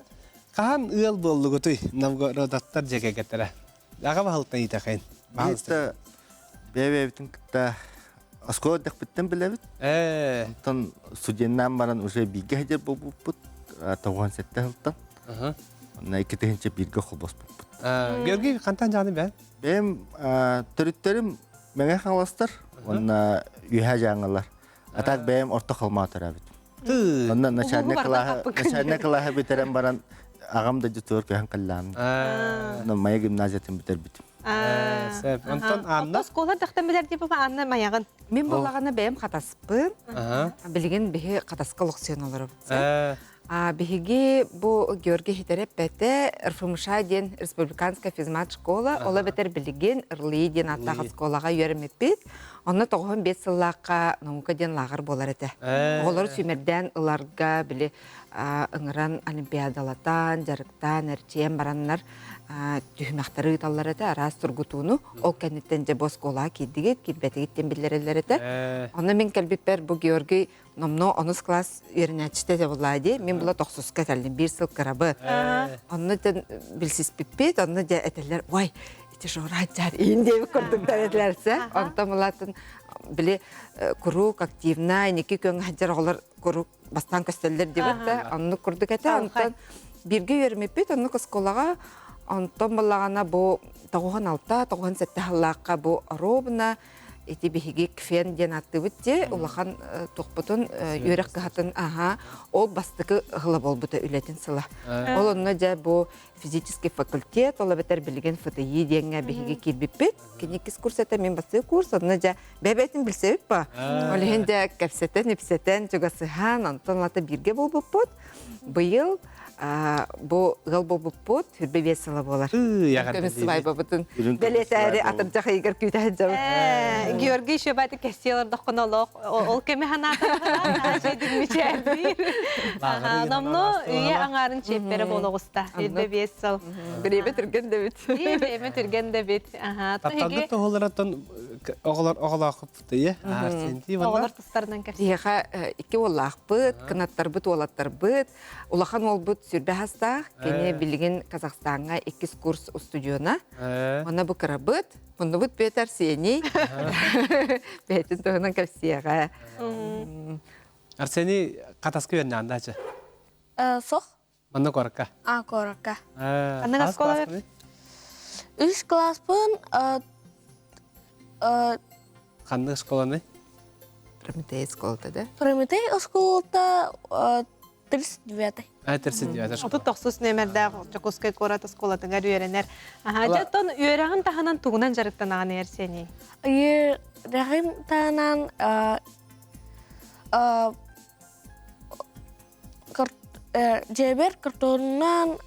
қаған ұйыл болды ғытой Новгородовтар жеке кәттірі? Аға бағылттан етеқайын? Бейті бәйбәйтін күтті осколдық біттен біләбіт. Онтан студенттен баран уже биге хәдер бұлбұт, тауған сәтті хылттан. Онна екетігінші бірге қолбас бұлбұт. Георгий, қантан жаны бән? Бәйім түріттерім мәңе қаластыр, онна үйә жаңылар. Атақ бәйім орта қалма атыр әбіт. Онна начальник қылағы бітерен баран ағамда жүтір көйін қыллағын. Онна майя гимназиятын бітер бітім. Онтан Анна? Осколар дақтан білер деп Анна маяғын. Мен болағаны бәйім қатаспын. Білген бейі қатасқа лұқсион олар. Бейге бұл Георгий Хитереп бәті РФМШ ден Республиканская физмат школа, ола бәтер білген Ирлии ден аттағы школаға үйерімет бет. Оны 95 сыллаққа наука ден лағыр болар әті. Олар сүймерден ұларға білі ыңыран олимпиадалатан, жарықтан, әрчейен бараннар түхмәхтары талларыта арас тургутуну ол кенеттен же боскола киддиге кирбетигиттен биллерелерете. Оны мен келбиппер бу Георгий номно онус класс еринәчте де булады. Мен була 90-ка тәлдим 1 сыл карабы. Оны тен билсиз пиппет, оны да этелер, ой, ите жорачар инде көрдүк тәретләрсе. Онта мулатын биле курук активна, неки көң хаҗар олар курук бастан көстелләр дибетте. Аны күрдүк әтә, онтан бирге йөрмеппет, аны кысколага онтон баллагана бу тогон алта, тогон сетте халлакка бу робна эти биһиги кфен ден аттыбытте, улахан тохпутун йөрәк кахатын, ол бастыкы гылы болбута үлетин сыла. Ол онна жа бу физический факультет, ола бетер билген ФТИ деңгә биһиги кирбиппет, кинекис курсета мен басы курс, онна жа бәбәтин билсебит ба. Ол хенде кәпсетен, ипсетен, жогасыхан, антон лата бирге болбуппут. Быйыл бу гыл болбуппут, хүрбе весела болар. Көмүс бай бабытын. Белетәре атыржак егер күтәһә жабы. Георгий Шебати кәсиялар доконолог. Ол кеме ханатан жедилмичәбир. Намно үе аңарын чеппере болгоста. Хүрбе весел. Биребе түргән дә бит. Биребе түргән дә бит. Тапталды тоғылараттан оғалақып түйе. Сенти Оғалар валла. тустардан кәсиялар. Тиеха ике олақ быт, кынаттар быт, олаттар быт. Улахан ол быт сүрбе хастақ, кене билген Казахстанға 2 курс студиона. Она бу карабыт, оны быт бетер сені. Бетін тоғынан кәпсияға. Арсени қатасқы өріне андачы. Соқ? Маны қорыққа. Коракка. Қанның аскола бер? 3 класспын, Қанның школаны? Прометей сколта, да? Прометей осколта 39-й. Терсі дейбәді школа. Оту тохсус нөмердә Жокускай корат асколатыңа үйренер. Жаттан үйрәгән таханан тугунан жарыктан аганы әрсени. Рәхим танан жебер картоннан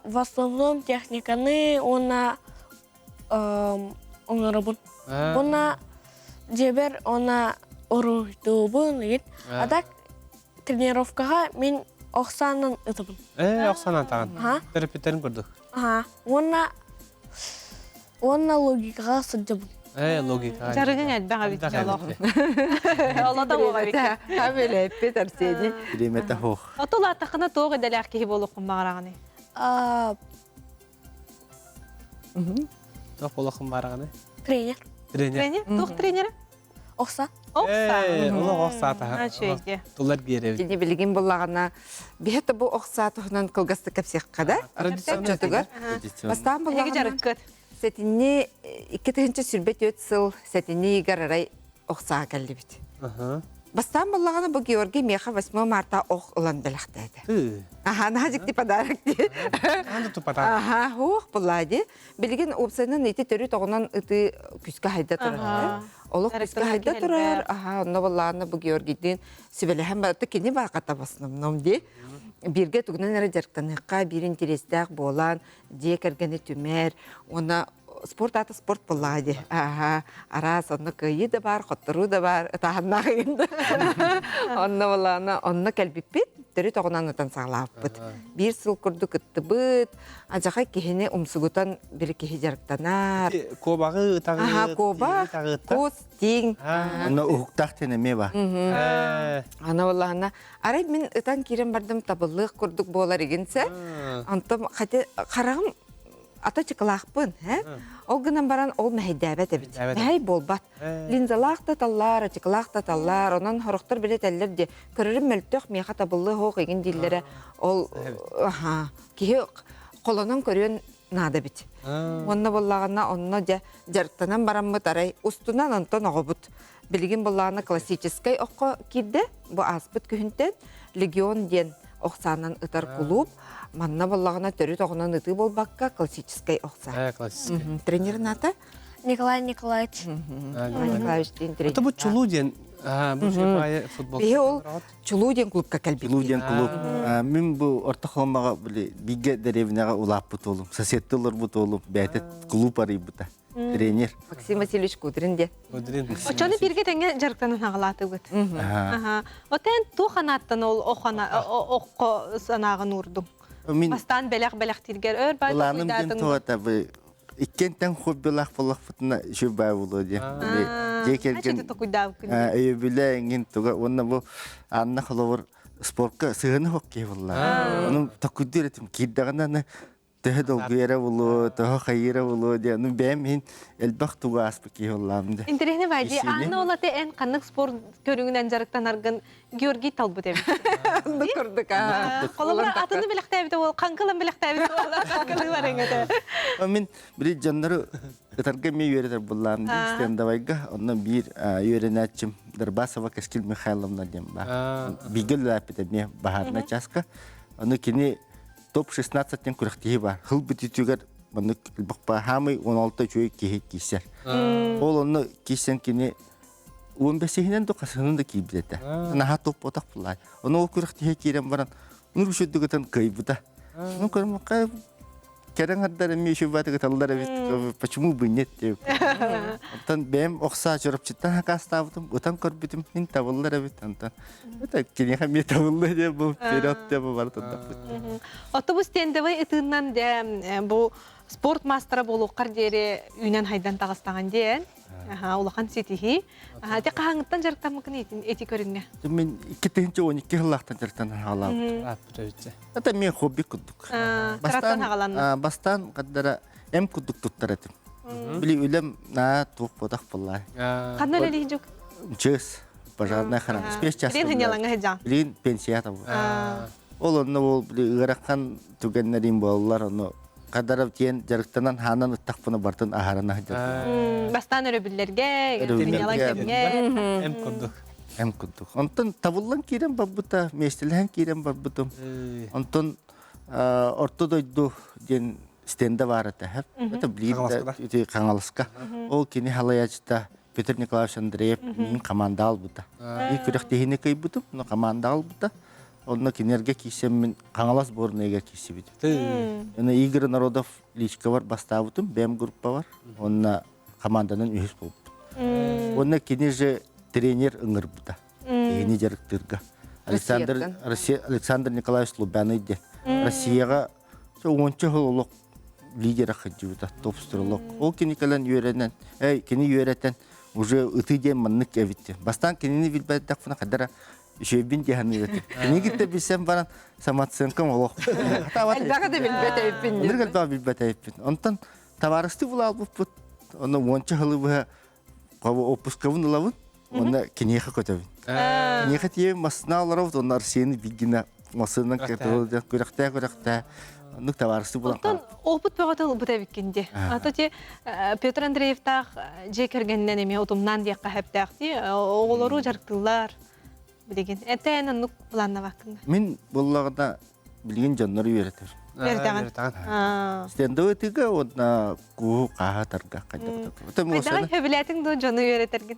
в основном техниканы она оңырыбын. Она жебер она оруждубын егет. А так тренировкаға мен оқсанын ұтыбын. Оқсанан таған. Терапевтерін көрдік. Онна логикаға сыджабын. Логика. Жарыгын әлбәңа бит ялох. Аллада оға бит. Хамеле эппет арсени. Билемете хоқ. Отола тахына тоғы дәләк кеһи болу куммагыраганы. Тоқ болақын барағаны. Тренер. Тренер. Тоқ тренері? Оқса. Олық оқса атаға. Шөйде. Тулар бере. Жене билген болағана, бихетті бұл оқса тұғынан кылғасты кәпсеққа да. Жотығыр. Бастан Еге болағана, жарыққыт. сәтіне 2-тігінші сүрбет өт сыл, сәтіне егер арай оқсаға кәлді біт. Бастан болағана бұл Георгий меха 8 марта оқ ұлан біліқтәді. Назикті подарок де. Анды тупата. Оқ бұлады. Білген опсайынан еті түрі тоғынан үті күскі хайда тұрар. Олық күскі хайда тұрар. Онна болағана бұл Георгийден сөбеліғен барды кені бақата басынымным де. Бірге түгінен әрі жарықтаныққа бір интерестәк болан, дек әргені түмер, оны спорт аты спорт болады. Арас, оны көйі да бар, қоттыру да бар, тағынна қиынды. Онна болағына, онна кәлбіппет, түрі тоғынан ұтан сағылап бұд. Бір сыл күрді күтті бұд, ажаға кехіне ұмсығытан бір кехе жарықтанар. Кобағы тағы. Коба, көз, тең. Оны ұғықтақ тенеме ба. Ана болағына, арай мен ұтан керен бардым табылық күрдік болар егенсе, антым қарағым ата чықылақпын, ол гынан баран ол мәйдәбәт әбіт. Мәй болбат. Линзалақ та таллар, чықылақ та таллар, онан хорықтар білет әлілер де көрірім мәлттіқ меға табылы хоқ еген дейлері ол кейі қолынан көрген нада бит. Онна болағына, онна жарықтанан бараммыт арай, ұстынан антон оғыбыт. Білген болағына классическай оққа кирді, бұл аспыт күхінтен, легион ден оқсанан ұтар клуб, манна болағына түрі тоғынан ұты болбаққа классическай оқса. Классическай. Тренерін аты? Николай Николаевич. Николаевич дейін тренер. Это бұл чулуден. Бұл шепайы футбол. Бе ол чулуден клубқа кәлбет. Луден клуб. Мен бұл ортақомаға биге деревняға улап бұт олым. Соседті олар бұт олым. Бәйтет клуб арай бұта. Тренер. Максим Васильевич Кудринде. Очоны бирге теңе жарықтанын ағылаты бұд. Отен ту қанаттан ол оққа санағын ұрдың. Мен Бастан бәләк тиргер өр бай Уланым ден куйдадың. тоғата бұл. Иккентен хоббилах болақ бұтына шөбай болу де. Ачеті токуйдау күн. Өйбілі әңген тұға. Онна бұл анна қылауыр спортқа сығыны хоккей болла. Оның токуйдыр етім. Кейдағына төхі долгыйра болу, төхі қайыра болу де. Оның бәм мен әлбақ тұға аспы кей болламын де. Интерехне байди, анна олаты ән қанық спорт көріңінен жарықтан арғын Георгий талбыт әбі. Аны көрдік. Қолымыр атыны біліқтәбіді ол, қанқылын біліқтәбіді ол, қанқылы бар әңгеті. Мен бір жаннары ытарға мен үйретер болламын де. Стендавайға, онын бір үйренәтчім Дарбасова Каскил Михайловна дем ба. Бигіл ләпіді мен бағарына часқа. Оны кені топ-16-тен күріқтегі бар. Хыл бүтітігер бұны бұқпа хамы 16 жойы кейет кейсер. Ол оны кейсен кені 15-нен доқасының да кейбілеті. Наға топ отақ бұлай. Оны ол күріқтегі кейрен баран, ұныр үшөдігітін қайбыда. Оны көрім қай кәрін ғаддар әме үші баты ғыталдар әбет, почему бы нет деп. Онтан бәм оқса жүріп чыттан хақа астабыдым, отан көрбітім, мен табылдар әбет. Онтан, кенеға мен табылдар деп, бұл период деп бар тұндақ. Отобус тендевай ытынан де бұл спорт мастера болу қардері үйнен хайдан тағыстаған дейін. Улахан сетихи. Те қағаңыттан жарықтан мүмкін еті көріңе? Мен 2-12 жыллақтан жарықтан ғалам. Это мен хобби күдік. Тараттан ғаланны? Бастан қаддара әм күдік тұттар әтім. Білі өлем туық бодақ болай. Қадны өлелейін жүк? Чыз, пожарная охрана. Спеш час. Білін хынялаңа хеджан? Білін пенсията бұл. Ол оны ол ғыраққан түгеннерін болалар, оны қадарап тен жарықтанан ханан ұттақпыны бартын ағарына жар. Бастан өрөбілерге, хынялан кемге. Әм күрдік. Әм күдік. Онтан табылан керен бар бұта, местелген керен бар бұтым. Онтан ортодойду ден стенда бар әтәхіп. Это білейді қаңалысқа. Ол кені халаячыта Петр Николаевич Андреев мен команда ал бұта. И күректегіне кей бұтым, но команда ал бұта. Онна кенерге кисем мен қаңалас борнеге кисе бит. Оны Игорь Народов личка бар бастабытым, бәм группа бар. Онна команданын үйес болып. Онна кенеже тренер ыңыр бұта. Ені жарықтырға. Александр Николаевич Лубяны де. Россияға 10 жыл лидер ақыджы бұта, топ-стырылық. Ол кенекалан үйеренен, кені үйереттен уже ұты ден маннық әвітті. Бастан кенені білбәддақ фына қадара Шөйбін дегені өті. Кені кетті білсем баран саматсынқым олық. Әлбәға да білбәт әйіппін. Нұрғал ба білбәт әйіппін. Онтан таварысты бұл алып бұт. Оны 10 жылы бұға опускавын ұлавын, оны кенеға көтәвін. Кенеға тие масына аларауд, оны арсені білгіна масының кертілді, көріқта. Онық таварысты бұлан қалып. Опыт бағатыл бұта біккенде. Атоте Петр Андреевтақ жекергеннен еме ұтымнан дейққа әптәқті, оғылару жарықтылар. Білген. Әтәйін ұнық бұланна бақында. Мен болағына білген жанлары үйретер. Бердіған. Стенді өтігі одна құғы қаға тарға қайдақ. Қайдағы хөбілетің ду жоны үйретерген?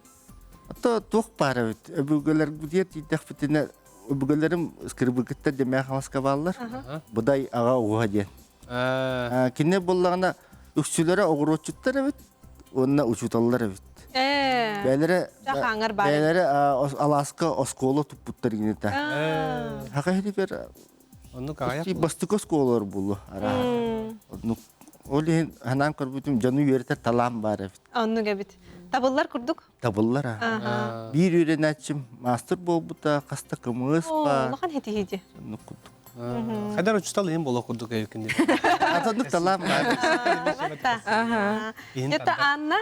Ата тоқ бары өт. Өбігілер бұдет едек бітіне өбігілерім скірбігітті демей қаласқа балылар. Бұдай аға ұға ден. Кене болағына үксілері оғыр өтчіттер өт. Онына ұчуталылар өт. Бәлері Аласка осколы тұппыттар генеті. Хақа хеді бер бастықы осколар бұлы. Ол ең ханан көрбітім жаны үйертер талам бар әбіт. Онны кәбіт. Табыллар күрдік? Табыллар. Bir үйренәтшім мастер бол бұта, қаста кымыз бар. Олған хеті-хеті. Жаны күрдік. Қайдар ұчыстал ең болу күрдік әйікінде? Атандық талам бар. Ета Анна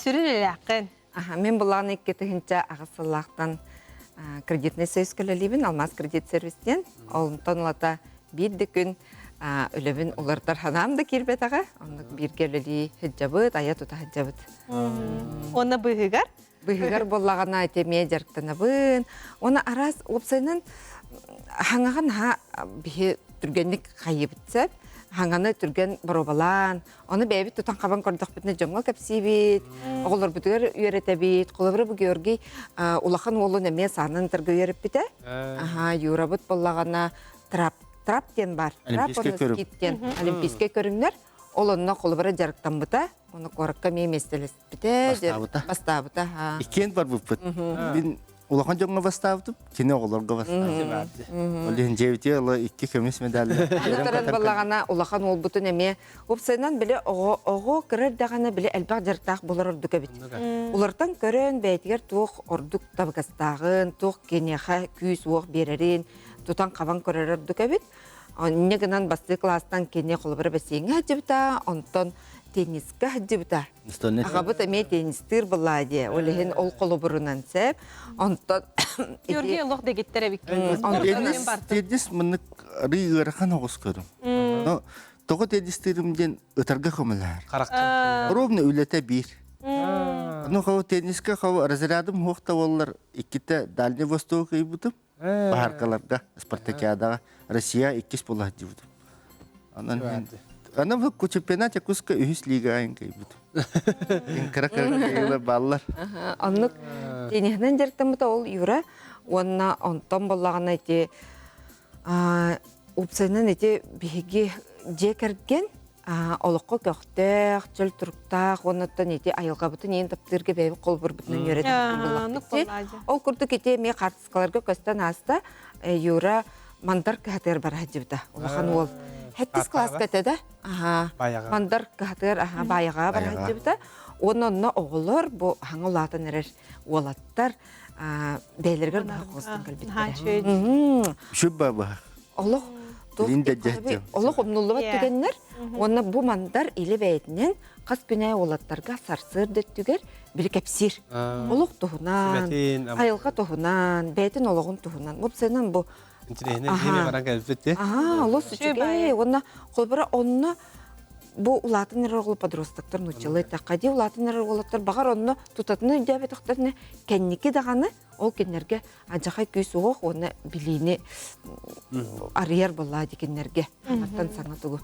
сүрін әліқін. Мен бұлағын еккетігінші ағысылақтан кредитный сөз көлелейбін, Алмаз кредит сервистен. Олымтан олата бірді күн өлебін олардар ханамды кербет аға. Bir көлелей хіджабыт, аят ұта хіджабыт. Оны бұғығар? Бұғығар болағына әтеме жарықтанабын. Оны арас опсайнын хаңаған бігі түргенлік қайыбытсап, хаңаны түрген баробалан, оны бәйбіт тұтан қабан көрдіқ бітіне жомғал кәпсейбет, оғылар бүтігер үйретәбет, қолыбыры бүгі өргей улақан олы нәме сағынан тұрғы үйеріп біті. Юрабыт болағана трап ден бар. Олимпийске көріңдер. Ол онына қолыбыры жарықтан бұта, оны қорыққа мейместелес біті. Бастабыта. Бастабыта. Икен бар бұппыт. Мен улахан жоңга бастаптым, кине оголорго бастаптым. Олен жебите ала 2 көмес медаль. Таран баллагана улахан ол бутун эме опсайнан биле ого кырыр дагана биле элбак жартак болор ордука бит. Улартан көрөн бәйтигер тух ордук табгастагын, тух кенеха күз уок берерин, тутан кабан көрөр ордука бит. Негенан басты класстан кене колбар бассейнге жибта, онтон тенниске жибта. Агабыт эме теннистер балладе, олehen ол колбурунан сеп, онтон Георгий лох дегеттере бик. Теннис мынык рыгырхан огус көрүм. Но того теннистеримден ытарга көмөлөр. Каракчы. Ровно үлете бир. Ну хау тенниске хау разрядым хохта боллар икките Дальний Восток ибутум. Бахаркаларга спартакиадага Россия 2 болат дибутум. Анан бу чемпионат куска үс лига айнкай бутум. Инкракарга баллар. Аннык теннистен жертамыта ол юра, онна онтон боллагана эти упсайнан эти биги жекерген олоққа көқтәк, чөл тұрықтақ, онаттан ете айылға бұтын ең таптырге бәйбі қол бір бұтын өңереді. Ол күрді кете ме қартысқаларға көстен аста юра мандар кәтер бар әдебді. Олақан ол. Хәттіс класс кәтеді. Мандар кәтер байыға бар әдебді. Онынна оғылыр, бұл хаңы олатын әрер олаттар бәйлергер баға қостың кәлбеттері. Шүп баба. Олық. Линда жаттым. Олық omnulluvat түгеннер, оны бұ мандар илі бәйтінен қас күнәй олаттарға сарсыр дөттігер білі кәпсір. Олық тұхынан, айылға тұхынан, бәйтін олығын тұхынан. Бұпсайнан бұ... Олық сүчіге, оны қолбыра онына бұ улатын әрі оғылы подростықтар нұчылы тақади улатын әрі оғылаттар бағар онына тұтатыны диабетақтарыны кәннекі дағаны ол кеннерге ажақай көз оғық оны білейіне арияр болла декеннерге аттан саңа тұғы.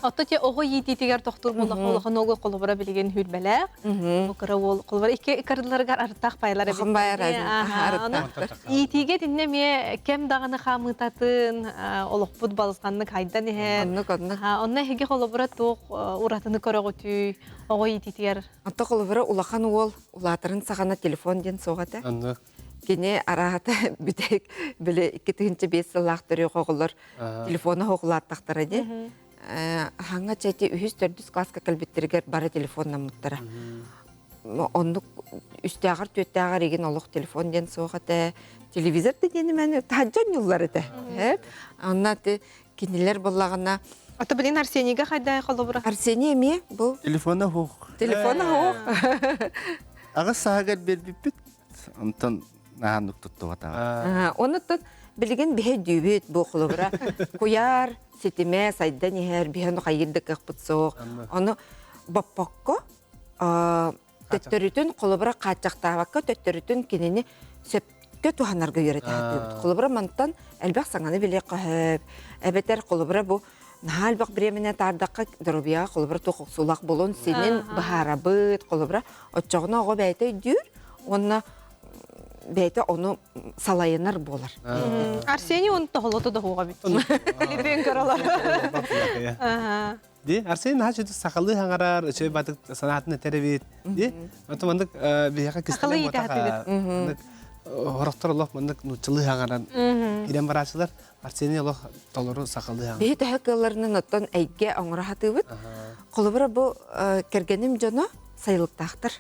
Отто те оғы ететігер тоқтыл олығын олғы қолыбыра білген хүлбәләқ. Бұқыра ол қолыбыра ике икардыларғар арттақ байлары Бұқын байыр арттақ. Етеге дінне ме кем дағаны қамытатын олық бұд балысқанны қайдан ехер. Онна хеге қолыбыра тоқ ұратыны көрі ғөті оғы ететігер. Отто қолыбыра улақан ол улатырын сағана телефон ден соғаты. Кене арағаты бүтек білі 2-5 сылақтыры қоғылыр телефоны қоғылаттақтары де. Хаңа чайти 3-4 класска кәлбеттергер бары телефонна мұттара. Онды үстәғар төттәғар еген олық телефон ден соғаты. Телевизор дені мәні таджан юллары да. Онна кенелер болағына. Ата білін Арсенийға қайдай қолы бұра? Арсений ме бұл? Телефона хоқ. Телефона хоқ. Ағы сағагар бербіппет. Онтан нағандық тұтты ватаға. Онытын білген бе дүйбет бұл қолы бұра. Қояр, сетіме, сайдан ехер, бейхен қайырды қақпыт соқ. Оны баппаққа төттөрітін қолы бұра қатшақтағаққа төттөрітін кенені сөпке туғанарға үйреті. Қолы бұра мантан әлбәқ саңаны біле қағып. Әбетер қолы бұра бұл Нағалбақ біремене тардаққа дұрбияға қолы бұра тоқық сулақ болуын сенен бұхарабыт қолы бұра отчағына оғы бәйті үйдір, оны бәйті оны салайынар болар. Арсений оны тоғылыты доғуға бітті. Лепен көралар. Арсений наға жөді сақалы хаңарар, үші батық санатыны тәребет. Отымандық бияға кістілі мотаға. Хорақтар олық мандық нұчылы хаңаран. Ирен барашылар, Арсений олық толыру сақалы хаңар. Бейті әкілерінің оттан әйге оңыра хаты бұд. Қолыбыра бұл кергенім жоны сайылықтақтыр.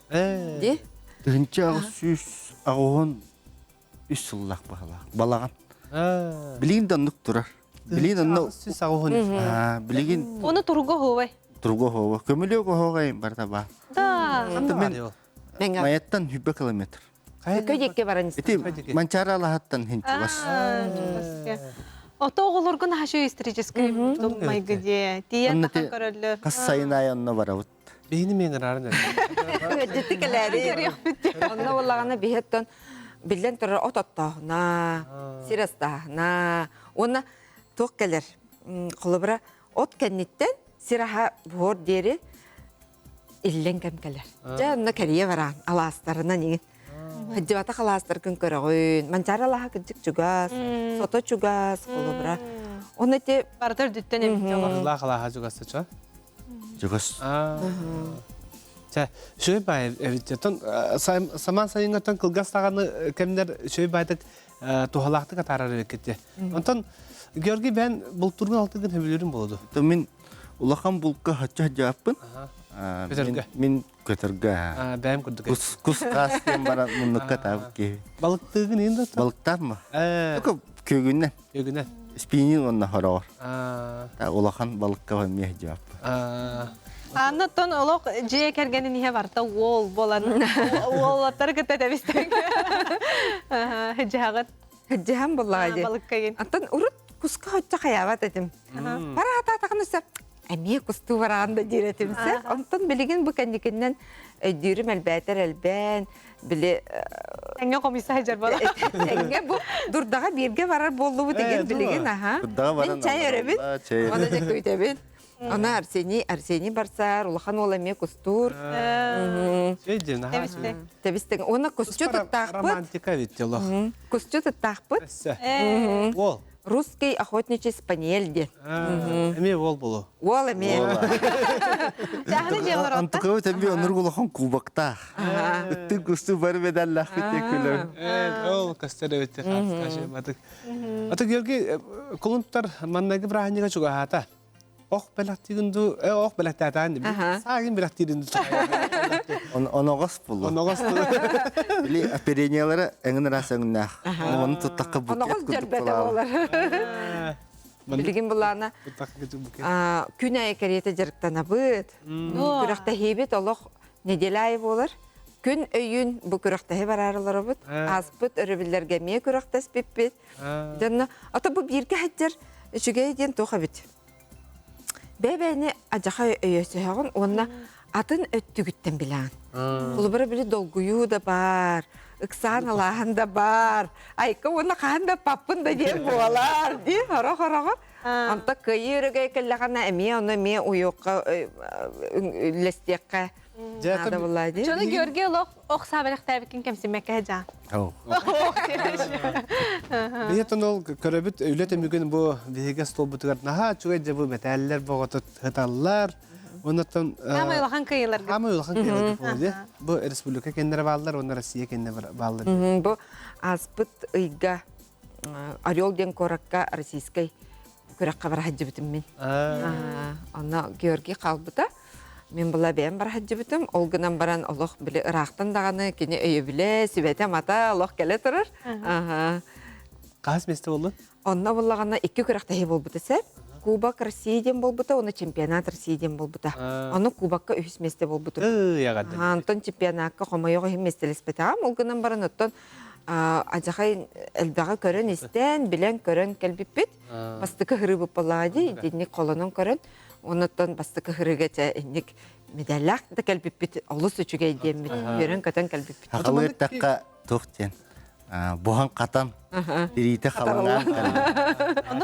Түгінші ағы сүз ағуын үс сыллақ балаған. Білеген дұндық тұрар. Білеген дұндық... Сүз ағуын. Білеген... Оны тұрғы ховай. Тұрғы хова. Көмілеугі хоғайын барда ба. Маяттан 100 километр. Көйдекке баран істі. Манчара алағаттан хенчі бас. Ото оғылырғын хашу исторический майгы де. Тиен тақан көрілер. Қас сайын айынна барауыт. Бейіні мен ұрарын өді. Жетті кәләрі. Онна олағаны бейеттен білден тұрыр от оттағына, сирастағына. Оны тоқ кәлер. Қолыбыра от кәнеттен сираға бұғыр дері иллен кәм кәлер. Жанына кәрие баран, аластарына неген. Хаджибата қаластар күн көріғын. Манчара лаға күнчік жүгаз, сото жүгаз, қолыбыра. Оны те... Баратар дүттен емін жоғыр. Қызла қалаға жүгазды чо? Жүгаз. Şöyle bay, ton saman sayınga ton kılgas tağını kemler şöyle baydık tuhalaqtı katararı veketti. Ondan görgü ben bulturgun altı gün hübülürüm boludu. Min улахан булка хача жаппын. Көтөргө. Min көтөргө. Бәйім күрдік. Кус кас тем бара мунукка табып ке. Балықтығын енді? Балыктар ма? Только көгүннен. Өгінен. Спинин онна хорор. Та Улахан балыкка ва мех жап. Аннаттан олох жие кергенин ihe барта wall болан wallаттар кытта дебистен. Жагат Хаджахам боллады. балыккаген. Антон урут куска хотча хаябат этим. Бара ататакынса әме кусту баранда диретимсе. Антон билеген бу кандикеннен дирим әлбәтер әлбән биле Әңгә комиссар жар бала. Әңгә бу дурдага бирге барар болду бу деген билеген аха. Мен чай өрөбүт. Аны да көйтөбүт. Ана Арсений барсар, улахан оламе кустур. Сөйден, Тебистен, оны кусту тактакпыт. Романтика вит елох. Кусту тактакпыт. Ол. Русский охотничий спаниель де. Эме ол болу. Ол эме. Жаганы жегылар отта. Антыкы темби онур улахан кубакта. Бүтүн кусту бар медаллах битекүлөр. Ол кастер өтте кашы батык. Ата görge kuluntar mannagi brahaniga chuga hata. Ох белактигинду, ох белактатан. Сагин белактигинду. Оногос булу. Оногос. Били оперениялары эңин расаңнах. Оны туттакка бут. Оногос жербете болар. Билген булана. Күн ай керете жерктанабыт. Күрәхтә хебет Аллах неделай болар. Күн өйүн бу күрәхтә барарлары бут. Аспыт өрөбилләргә ме күрәхтә спеппет. Дәнна ата бу бирге хәҗҗәр шугай ден тоха бит. Бәбәне аҗаха өйөсәгән онна атын өттүгүттен билән. Кулбары биле долгую да бар. Иксан алаһын да бар. Айка оны канда папын да дем булалар. Ди хара-хара. Анта кыйырыга келләгәнә эме оны ме уйыкка лестеккә. Ада булады. Шуны görge олох оксабылык табыкын кемсин мәккә жа. Биятон ол көрөбүт өйлөтө мүгүн бу биге стол бутугар наха чуга жабы металлер богото хыталлар. Онотон Ама улахан кыйлар. Ама улахан кыйлар болду. Бу республика кендер балдар, онда Россия кендер балдар. Бу аспыт ыйга Орел ден коракка российской көрәккә бар хаҗы битем мен. Ана Георгий калбыта. Мен була бәм бар хаҗы битем. Ол гынан баран Аллах биле Ирактан даганы кине өйө биле сибете мата Аллах келе турыр. Кас месте болду? Онна буллаганда 2 көрәктә хе булбыты сәп. Кубок Россияден болбыта, оны чемпионат Россияден болбыта. Аны кубокка үс месте болбыты. Ягады. Антон чемпионатка комойого хем местелеспетам. Ол гынан баран оттон ажахай элбага көрөн истен билен көрөн келбиппит. Бастыкы хырыбы балади, динни колонон көрөн. Онуттан бастыкы хырыгача энник медаллах да келбиппит. Олус үчүгө демми. Көрөн катан келбиппит. Хакылы такка тохтен. Бухан катан. Дирите халанган.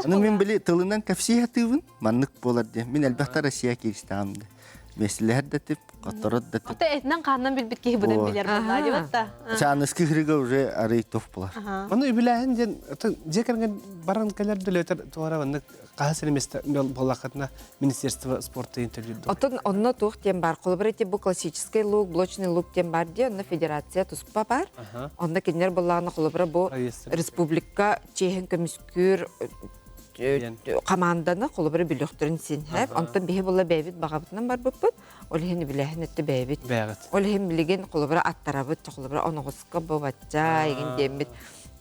Аны мен били тылынан кафсия тыбын. Маннык болар де. Мен албакта Россия кирстамды. Меслер да тип, каторот да тип. Ата этнен кандан билбит ки будан билер булла дип атта. Чаныски хрига уже арый тоф болар. Аны биләһен ден жекерген баран келер дөлөтер туара ванны касыр месте боллакатна Министерство спорта интервьюда. Отон онно тух тем бар. Колбарите бу классический лук, блочный лук тем бар де, онно федерация туспа бар. Онда кинер боллагына колбара бу республика чехен көмүскүр команданы колбары билөктөрүн син хәп. Антан бихи болла бәбит багабытынан бар буппут. Ол хени биләһен этте бәбит. Ол хем билеген колбара аттарабыт, колбара оногыска бабача еген демит.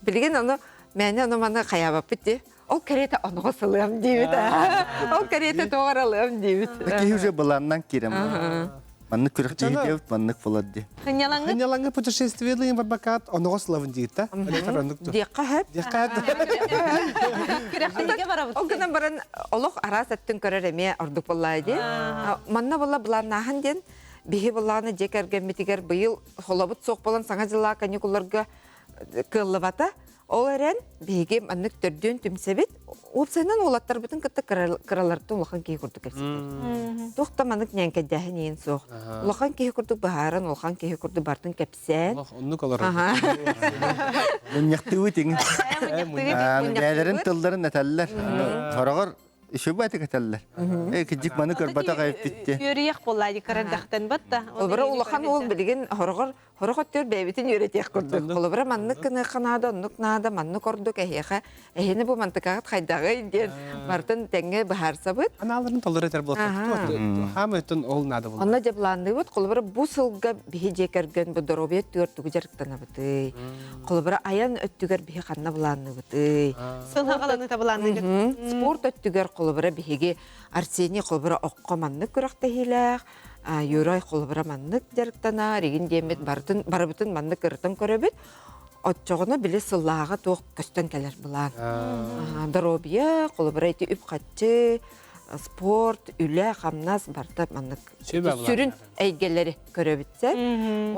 Билеген аны мәне аны мана каябапыт ди. Ол керете оногысылым дибит. Ол керете тогаралым дибит. Ки уже баланнан кирем. Маннык күрәктә дип, маннык болар ди. Хынялаңга путешествиелыйын барбакат, оногыславын дигит, Дикка хәп. Күрәхтәгә барабыз. Ол гына баран Аллах арас аттын көрөр эме ордук буллайды. Манна булла буларнаһын ден бихи булланы жекерген митигер быйыл холобут сок болан саңа жылла каникулларга кыллыбата. Ол эрен беге маннык төрдөн түмсебит. Опсанан олаттар бүтүн кытта кыраларты улахан кей курдук кепсин. Тохта маннык нянка дәһин ен сох. Улахан кей курдук баһарын, улахан кей курдук бартын кепсен. Оннук алар. Мен яктыбы тиң. Бәләрен тылдарын нәтәлләр. Хорогор еще бы это каталлар. Кидик маны көрбата кайып битти. Үйріяқ болайды кірардақтан батта. Олбара улахан ол билген хороготтөр бэбитин үйрөтек курдук. Олбара маннык кыны канада, оннук нада маннык ордук эхеха. Эхени бу мантыкагат хайдагы ден мартын теңге бахарсабыт. Аналарын толыр етер болса. Хам өтін ол нады болды. Онна жабланды бут. Олбара бу сылга бихи жекерген бу доробиет түгөртүгү жарыктана быты. Олбара аян өттүгөр бихи канна буланны быты. Сылғағаланы табыланы. Спорт өттүгөр олбара бихиги Арсений олбара окко маннык көрөктө хилек. Юрай холбара маннык жарыктана, реген демет барбытын маннык ыртын көрөбүт. Отчоғыны біле сыллаға тоқ көстен кәлер бұлан. Доробия, холбара еті үп қатчы, спорт, үлі, қамнас, барда маннык. Сүрін әйгелері көрөбүтсе.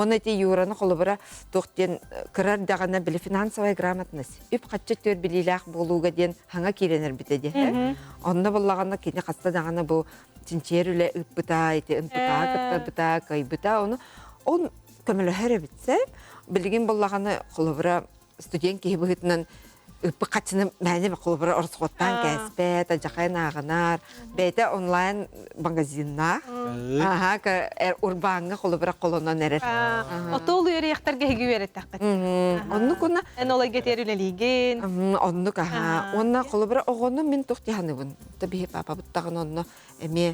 Оны еті юраны холбара тоқтен кырар дағана біле финансовай грамотность. Үп қатчы төр білеләқ болуға ден хаңа керенер бітеді. Онына болағана кені қаста дағана бұл Тинчерүле ыппыта, ымпыта, кыттабыта, кайбыта, он көмөлө хәрі бітсе, білген болағаны қолыбыра студент кейі бұғытынан ыппы қатшыны мәне қолыбыра орысқоттан кәспет, ажақайын ағынар, бәйті онлайн магазинна, урбанға қолыбыра қолынан әрер. Отол үйрі яқтар кәйгі өрет таққыт. Онны күні? Ән олай кетерілелеген. Онны кәға. Онна қолыбыра оғыны мен тоқты ханыбын. Табиғи папа бұттағын онны әме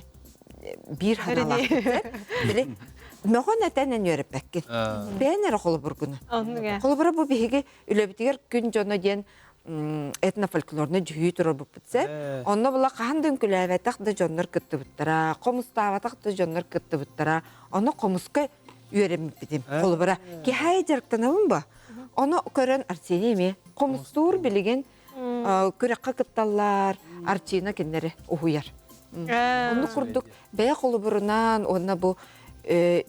bir hanalar. Biri Möhön etenen yörüp bekkin. Ben ere kolubur günü. Kolubura bu bihigi ülebitiger gün jonu diyen etnofolklorunu jüyü turur bu bitse. Onu bula qahan dönkülevetak da jonlar kıttı bittara. Komustavatak da jonlar kıttı bittara. Onu komuska yörüp bitim kolubura. Ki haycarıktan avun bu. Onu kören Arseniyy mi? Komustur bilegen kürekka kıttallar. Arçina kenleri uhuyar. Onu kurduk. Bey koluburundan ona bu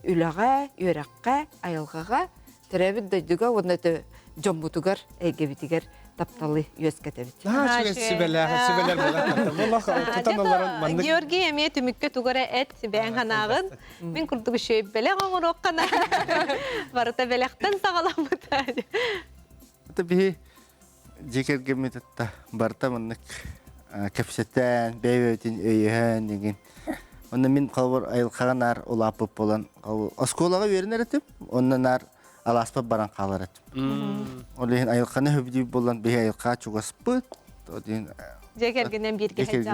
ülağa, yörekka, ayılgağa, terebit daydıga, ona da jombutugar, egebitigar, taptalı yösketebit. Sübeler bolar. Georgi emiyet ümükke tugara et ben hanağın. Ben kurduk şey bele ağır okkana. Varıta belekten sağalamıda. Tabii jeker gemetatta barta mannak kapsetten beyvetin öyhen degen. Onda min kalvar ayılqanar olapıp bolan oskolaga verenler etip ondan alaspa baran qalar etip. Olehin ayılqana höbdü bolan bey ayılqa çugaspıt. Odin Jekergenden bir geçecek.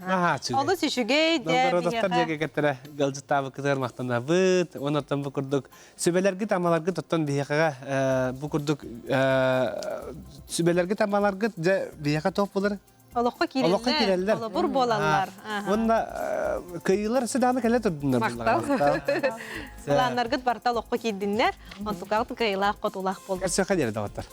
Aha, çünkü. Oğlu süşüge de. Rodostar jekergetere galcıtavı kızar maqtana bıt. Ondan bu kurduk. Sübelergi tamalargı tuttan biyaqa bu kurduk sübelergi tamalargı biyaqa top bulur. Oloqqa kireller. Olabur bolanlar. Onda kıyılar sıdanı kelle tuttunlar. Maqtal. Sılanlar gıt barta oloqqa kirdinler. Ontukağıt kıyılar qotulaq boldu. Gerçekten yeri dağıtlar.